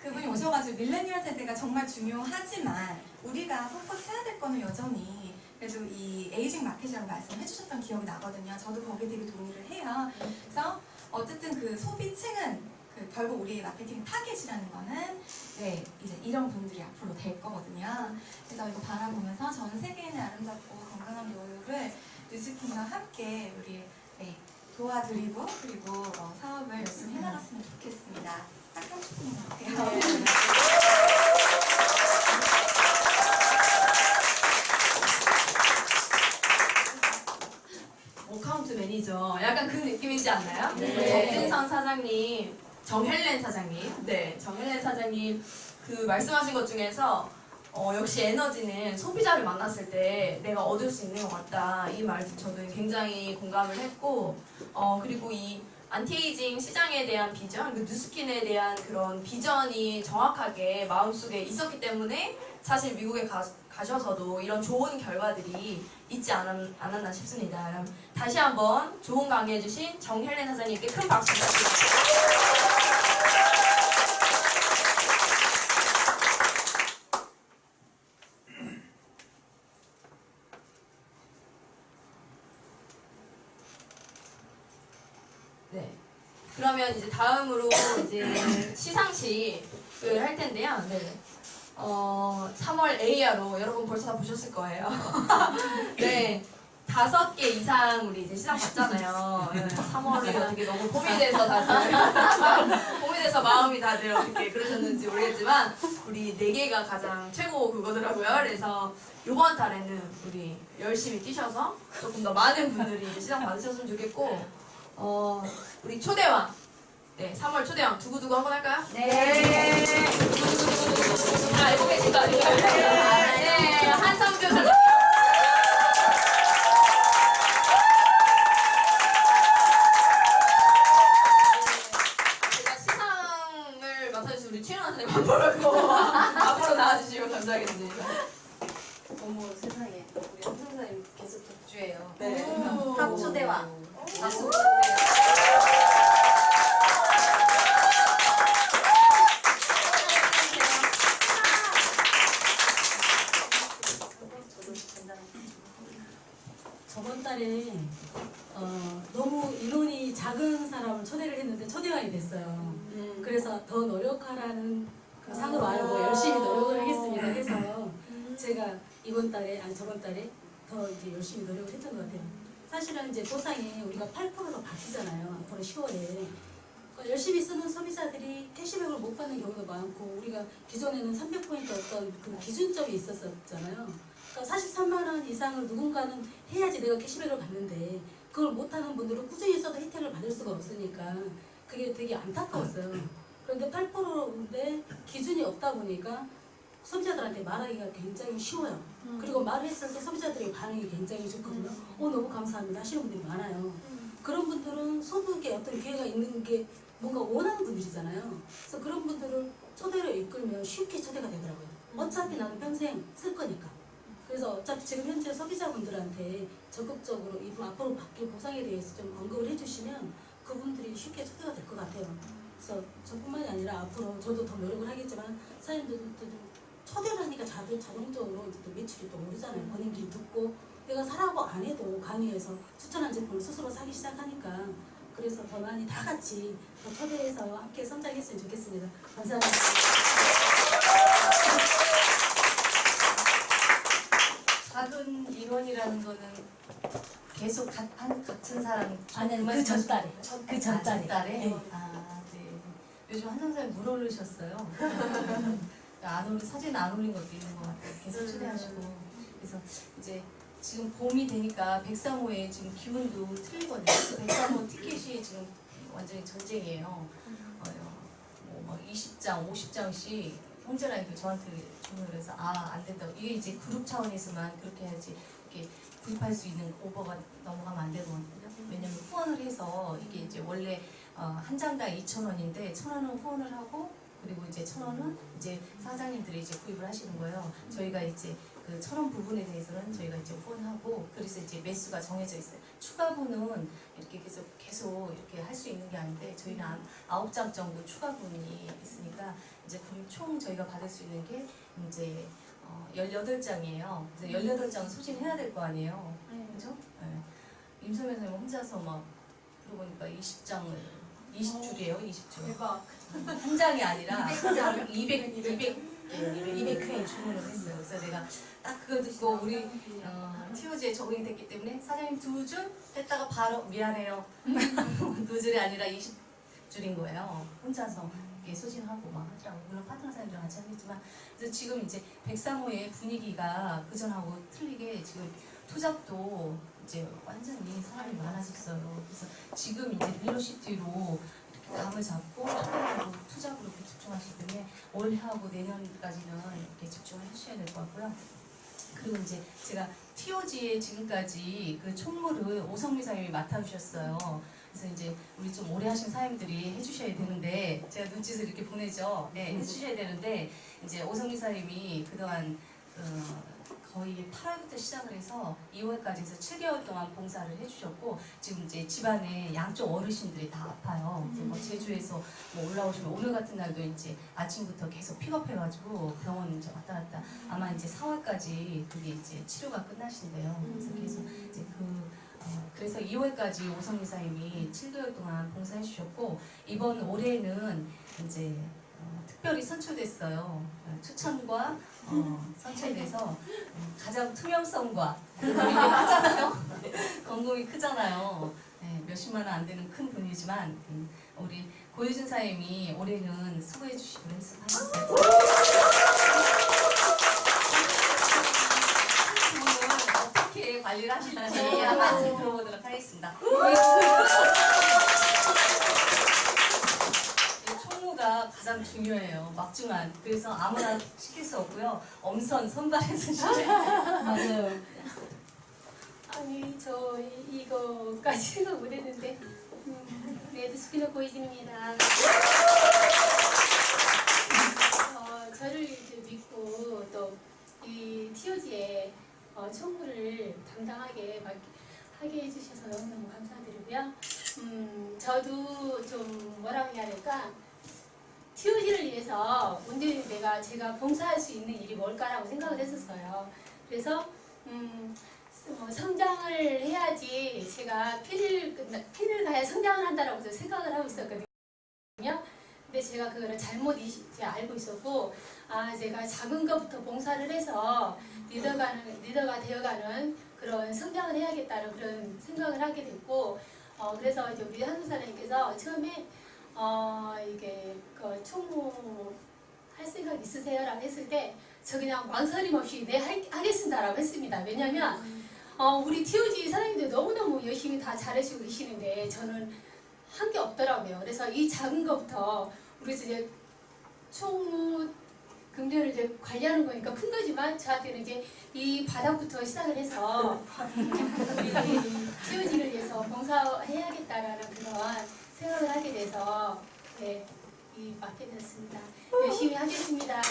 Speaker 5: 그분이 오셔가지고 밀레니얼 세대가 정말 중요하지만 우리가 포커스해야 될 거는 여전히 그래도 이 에이징 마켓이라고 말씀해 주셨던 기억이 나거든요. 저도 거기에 되게 동의를 해요. 그래서 어쨌든 그 소비층은 결국 우리 마케팅 타겟이라는 거는 이제 이런 분들이 앞으로 될 거거든요. 그래서 이거 바라보면서 전 세계인의 아름답고 건강한 노후를 뉴스킨과 함께 우리 도와드리고 그리고 사업을 열심히 해나갔으면 좋겠습니다. 딱 30분인 것 같아요.
Speaker 1: 어카운트 매니저 약간 그 느낌이지 않나요?
Speaker 2: 네.
Speaker 1: 정진선 사장님, 정헬렌 사장님, 네, 정헬렌 사장님 그 말씀하신 것 중에서 역시 에너지는 소비자를 만났을 때 내가 얻을 수 있는 것 같다. 이 말 저도 굉장히 공감을 했고, 그리고 이 안티에이징 시장에 대한 비전, 그 뉴스킨에 대한 그런 비전이 정확하게 마음속에 있었기 때문에 사실 미국에 가셔서도 이런 좋은 결과들이 있지 않았나 싶습니다. 그럼 다시 한번 좋은 강의해주신 정헬렌 사장님께 큰 박수 부탁드립니다. 네. 그러면 이제 다음으로 이제 시상식을 할 텐데요. 네. 3월 AR로 여러분 벌써 다 보셨을 거예요. 네. 5개 이상 우리 이제 시상 받잖아요. 네. 3월이 어떻게 너무 봄이 돼서 다들 봄이 돼서 마음이 다들 어떻게 그러셨는지 모르겠지만 우리 4개가 가장 최고 그거더라고요. 그래서 이번 달에는 우리 열심히 뛰셔서 조금 더 많은 분들이 이제 시상 받으셨으면 좋겠고 우리 초대왕 네 3월 초대왕 두구두구 한번 할까요?
Speaker 2: 네.
Speaker 1: 두구두구두구두구 알고 계신 거 아니에요? 네 한성규 사장 제가 시상을 맡아주신 우리 최연아 선생님 앞으로 나와주시면 감사하겠습니다.
Speaker 2: 어머 세상에 우리 한 선생님 계속 독주예요.
Speaker 1: 네.
Speaker 2: 합초대왕. 박수.
Speaker 3: 저번 달에 너무 인원이 작은 사람을 초대를 했는데 초대왕이 됐어요. 그래서 더 노력하라는 그 상으로 알고 열심히 노력을 하겠습니다 해서 제가 이번 달에 아니 저번 달에 더 이제 열심히 노력을 했던 것 같아요. 사실은 이제 보상이 우리가 8%가 바뀌잖아요. 앞으로 10월에. 열심히 쓰는 소비자들이 캐시백을 못 받는 경우도 많고 우리가 기존에는 300포인트 어떤 그 기준점이 있었잖아요. 그러니까 43만 원 이상을 누군가는 해야지 내가 캐시백을 받는데 그걸 못하는 분들은 꾸준히 써도 혜택을 받을 수가 없으니까 그게 되게 안타까웠어요. 그런데 8%인데 기준이 없다 보니까 소비자들한테 말하기가 굉장히 쉬워요. 그리고 말했을 때 소비자들의 반응이 굉장히 좋거든요. 너무 감사합니다 하시는 분들이 많아요. 그런 분들은 소득에 어떤 기회가 있는 게 뭔가 원하는 분들이잖아요. 그래서 그런 분들을 초대로 이끌면 쉽게 초대가 되더라고요. 어차피 나는 평생 쓸 거니까. 그래서 어차피 지금 현재 소비자분들한테 적극적으로 이 앞으로 바뀔 보상에 대해서 좀 언급을 해주시면 그분들이 쉽게 초대가 될 것 같아요. 그래서 저뿐만이 아니라 앞으로 저도 더 노력을 하겠지만 사장님들도 좀 초대를 하니까 자동적으로 이제 또 매출이 또 오르잖아요. 본인들이 듣고 내가 사라고 안 해도 강의해서 추천한 제품을 스스로 사기 시작하니까 그래서 더 많이 다 같이 더 초대해서 함께 성장했으면 좋겠습니다. 감사합니다.
Speaker 2: 작은 인원이라는 거는 계속 같은 사람.
Speaker 3: 아니 그 전달에 그 전달에.
Speaker 2: 전달에?
Speaker 3: 네.
Speaker 2: 아, 네. 요즘 한 선생님 물 오르셨어요. 사진 안 올린 것도 있는 것 같아요. 계속 초대하시고. 그래서 이제 지금 봄이 되니까 103호에 지금 기운도 틀리거든요. 103호 티켓이 지금 완전히 전쟁이에요. 뭐 20장, 50장씩 형제라인도 저한테 주문을 해서 안 된다고. 이게 이제 그룹 차원에서만 그렇게 해야지 이렇게 구입할 수 있는 오버가 넘어가면 안 되거든요. 왜냐면 후원을 해서 이게 이제 원래 한 장당 2,000원인데 1,000원은 후원을 하고 그리고 이제 1,000원은 이제 사장님들이 이제 구입을 하시는 거예요. 저희가 이제 그 1,000원 부분에 대해서는 저희가 이제 후원하고 그래서 이제 매수가 정해져 있어요. 추가분은 이렇게 계속 이렇게 할 수 있는 게 아닌데 저희는 9장 정도 추가분이 있으니까 이제 그럼 총 저희가 받을 수 있는 게 이제 18장이에요. 그래서 18장은 소진해야 될 거 아니에요. 그죠? 네. 임소매 선생님 혼자서 막 들어보니까 20줄이에요. 20줄.
Speaker 1: 대박.
Speaker 2: 한 장이 아니라 200 이베큐에 주문을 했어요. 그래서 내가 딱 그거 듣고 우리 TOG에 적응이 됐기 때문에 사장님 2줄 했다가 바로 미안해요. 2줄이 아니라 20줄인 거예요. 혼자서 이렇게 소진하고 막 하더라고. 물론 파트너 사장님이랑 같이 하겠지만 그래서 지금 이제 103호의 분위기가 그전하고 틀리게 지금 투잡도 이제 완전히 사람이 많아졌어요. 그래서 지금 이제 벨로시티로 이렇게 감을 잡고 초대하고 투잡으로 이렇게 집중하시기 때문에 올해하고 내년까지는 이렇게 집중을 해주셔야 될 것 같고요. 그리고 이제 제가 TOG에 지금까지 그 총무를 오성미 사장님이 맡아주셨어요. 그래서 이제 우리 좀 오래 하신 사장님들이 해주셔야 되는데 제가 눈짓을 이렇게 보내죠. 네, 해주셔야 되는데 이제 오성미 사장님이 그동안 거의 8월부터 시작을 해서 2월까지 해서 7개월 동안 봉사를 해주셨고 지금 이제 집안에 양쪽 어르신들이 다 아파요. 이제 뭐 제주에서 뭐 올라오시면 오늘 같은 날도 이제 아침부터 계속 픽업해가지고 병원 이제 왔다 갔다 아마 이제 4월까지 그게 이제 치료가 끝나신대요. 그래서 계속 이제 그래서 2월까지 오성 이사님이 7개월 동안 봉사해 주셨고 이번 올해는 이제 특별히 선출됐어요. 추천과 선출돼서 가장 투명성과 건금이 크잖아요. 건금이 크잖아요. 네, 몇십만 원 안 되는 큰 돈이지만 우리 고유준 사님이 올해는 수고해 주시고 했습니다. 어떻게 관리를 하실지 한 말씀 들어보도록 하겠습니다. 총무가 가장 중요해요. 막중한. 그래서 아무나 시킬 수 없고요. 엄선, 선발해서 시켜요.
Speaker 1: 맞아요.
Speaker 6: 아니 저 이거까지 생각 못했는데 네, 스키너 고이진입니다. 저를 이제 믿고 또 이 TOG에 총무를 당당하게 하게 해주셔서 너무너무 감사드리고요. 저도 좀 뭐라고 해야 될까? TOG를 위해서 온전히 제가 봉사할 수 있는 일이 뭘까라고 생각을 했었어요. 그래서 성장을 해야지 제가 피를 가야 성장을 한다라고 생각을 하고 있었거든요. 근데 제가 그거를 잘못 알고 있었고, 제가 작은 것부터 봉사를 해서 리더가 되어가는 그런 성장을 해야겠다는 그런 생각을 하게 됐고, 그래서 이제 우리 한국 사장님께서 처음에 이게 그 총무 할 생각 있으세요라고 했을 때, 저 그냥 망설임 없이 네 하겠습니다라고 했습니다. 왜냐면 우리 TOG 사장님들 너무너무 열심히 다 잘하시고 계시는데 저는 한 게 없더라고요. 그래서 이 작은 것부터 우리 이제 총무 금전을 이제 관리하는 거니까 큰 거지만 저한테는 이제 이 바닥부터 시작을 해서 우리 TOG를 위해서 봉사해야겠다라는 그런 생각을 하게 돼서 네, 맡게 되었습니다. 열심히 하겠습니다.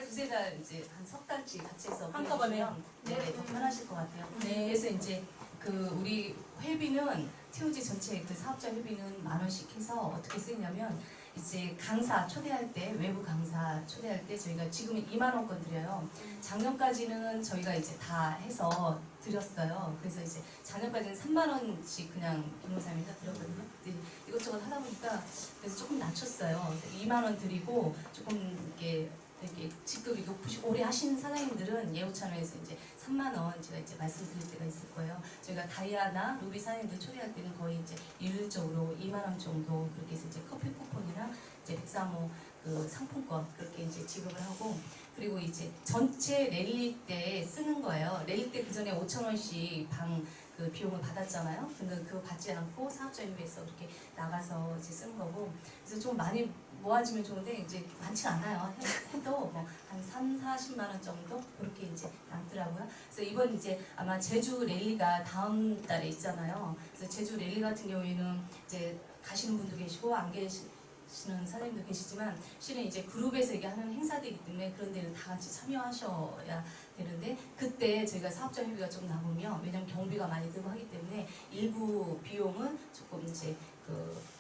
Speaker 2: 두세 달 이제 한 석 달치 같이 해서
Speaker 4: 한꺼번에요?
Speaker 2: 네, 더 편하실 것 같아요. 그래서 이제 우리 회비는 TOG 전체 그 사업자 회비는 10,000원씩 해서 어떻게 쓰이냐면 이제 강사 초대할 때 외부 강사 초대할 때 저희가 지금은 20,000원권 드려요. 작년까지는 저희가 이제 다 해서 드렸어요. 그래서 이제 작년까지는 30,000원씩 그냥 변호사님이 다 드렸거든요. 근데 이것저것 하다 보니까 그래서 조금 낮췄어요. 그래서 20,000원 드리고 조금 이렇게 직급이 높으시고 오래 하시는 사장님들은 예우찬호에서 이제 30,000원 제가 이제 말씀드릴 때가 있을 거예요. 저희가 다이아나 루비 사장님들 초대할 때는 거의 이제 일률적으로 20,000원 정도 그렇게 해서 이제 커피 쿠폰이랑 이제 103호 그 상품권 그렇게 이제 지급을 하고 그리고 이제 전체 랠리 때 쓰는 거예요. 랠리 때 그 전에 5,000원씩 방 그 비용을 받았잖아요. 근데 그거 받지 않고 사업자 협의회에서 이렇게 나가서 이제 쓰는 거고 그래서 좀 많이 모아지면 좋은데 이제 많지 않아요. 해도 뭐 한 30-40만 원 정도 그렇게 이제 남더라고요. 그래서 이번 이제 아마 제주 랠리가 다음 달에 있잖아요. 그래서 제주 랠리 같은 경우에는 이제 가시는 분도 계시고 안 계시는 사장님도 계시지만 실은 이제 그룹에서 이게 하는 행사들이기 때문에 그런 데는 다 같이 참여하셔야 되는데 그때 저희가 사업자 협의가 좀 남으면 왜냐면 경비가 많이 들고 하기 때문에 일부 비용은 조금 이제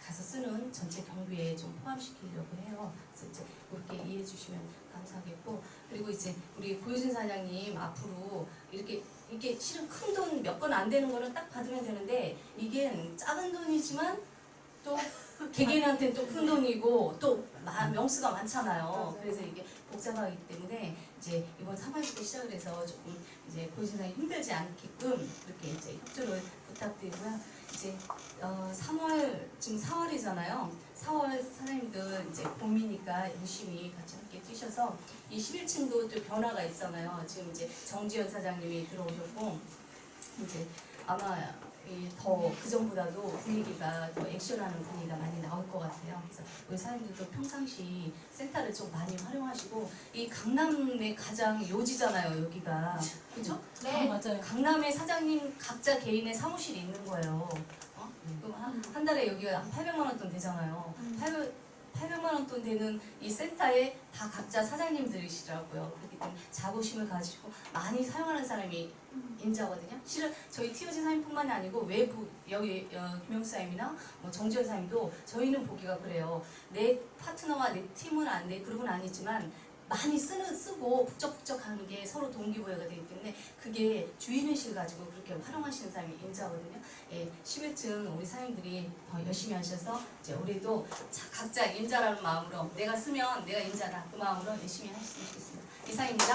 Speaker 2: 가서 쓰는 전체 경비에 좀 포함시키려고 해요. 그래서 이제 그렇게 이해해 주시면 감사하겠고 그리고 이제 우리 고유진 사장님 앞으로 이렇게 이게 실은 큰 돈 몇 건 안 되는 거는 딱 받으면 되는데 이게 작은 돈이지만 또 개개인한테는 또 큰 돈이고 또 명수가 많잖아요. 그래서 이게 복잡하기 때문에 이제 이번 3월부터 시작을 해서 조금 이제 보시는 힘들지 않게끔 이렇게 이제 협조를 부탁드리고요. 이제 3월 지금 4월이잖아요. 4월 사장님들 이제 봄이니까 열심히 같이 함께 뛰셔서 이 11층도 또 변화가 있잖아요. 지금 이제 정지현 사장님이 들어오셨고 이제 아마 더 그전보다도 분위기가 더 액션하는 분위기가 많이 나올 것 같아요. 그래서 우리 사장님들도 평상시 센터를 좀 많이 활용하시고 이 강남의 가장 요지잖아요. 여기가 그렇죠?
Speaker 6: 네.
Speaker 2: 맞아요. 강남에 사장님 각자 개인의 사무실이 있는 거예요. 그럼 한 달에 여기가 한 800만 원 돈 되잖아요. 800만 원 돈 되는 이 센터에 다 각자 사장님들이시더라고요. 그렇기 때문에 자부심을 가지고 많이 사용하는 사람이 임자거든요. 실은 저희 TOG 사장님뿐만이 아니고 외부 여기 김영수 사장님이나 뭐 정지현 사장님도 저희는 보기가 그래요. 내 파트너와 내 팀은 안 돼, 그룹은 아니지만 많이 쓰고 북적북적하는 게 서로 동기부여가 되기 때문에 그게 주인의식을 가지고 그렇게 활용하시는 사람이 임자거든요. 예, 11층 우리 사장님들이 더 열심히 하셔서 이제 우리도 각자 임자라는 마음으로 내가 쓰면 내가 임자다 그 마음으로 열심히 하셨으면 좋겠습니다. 이상입니다.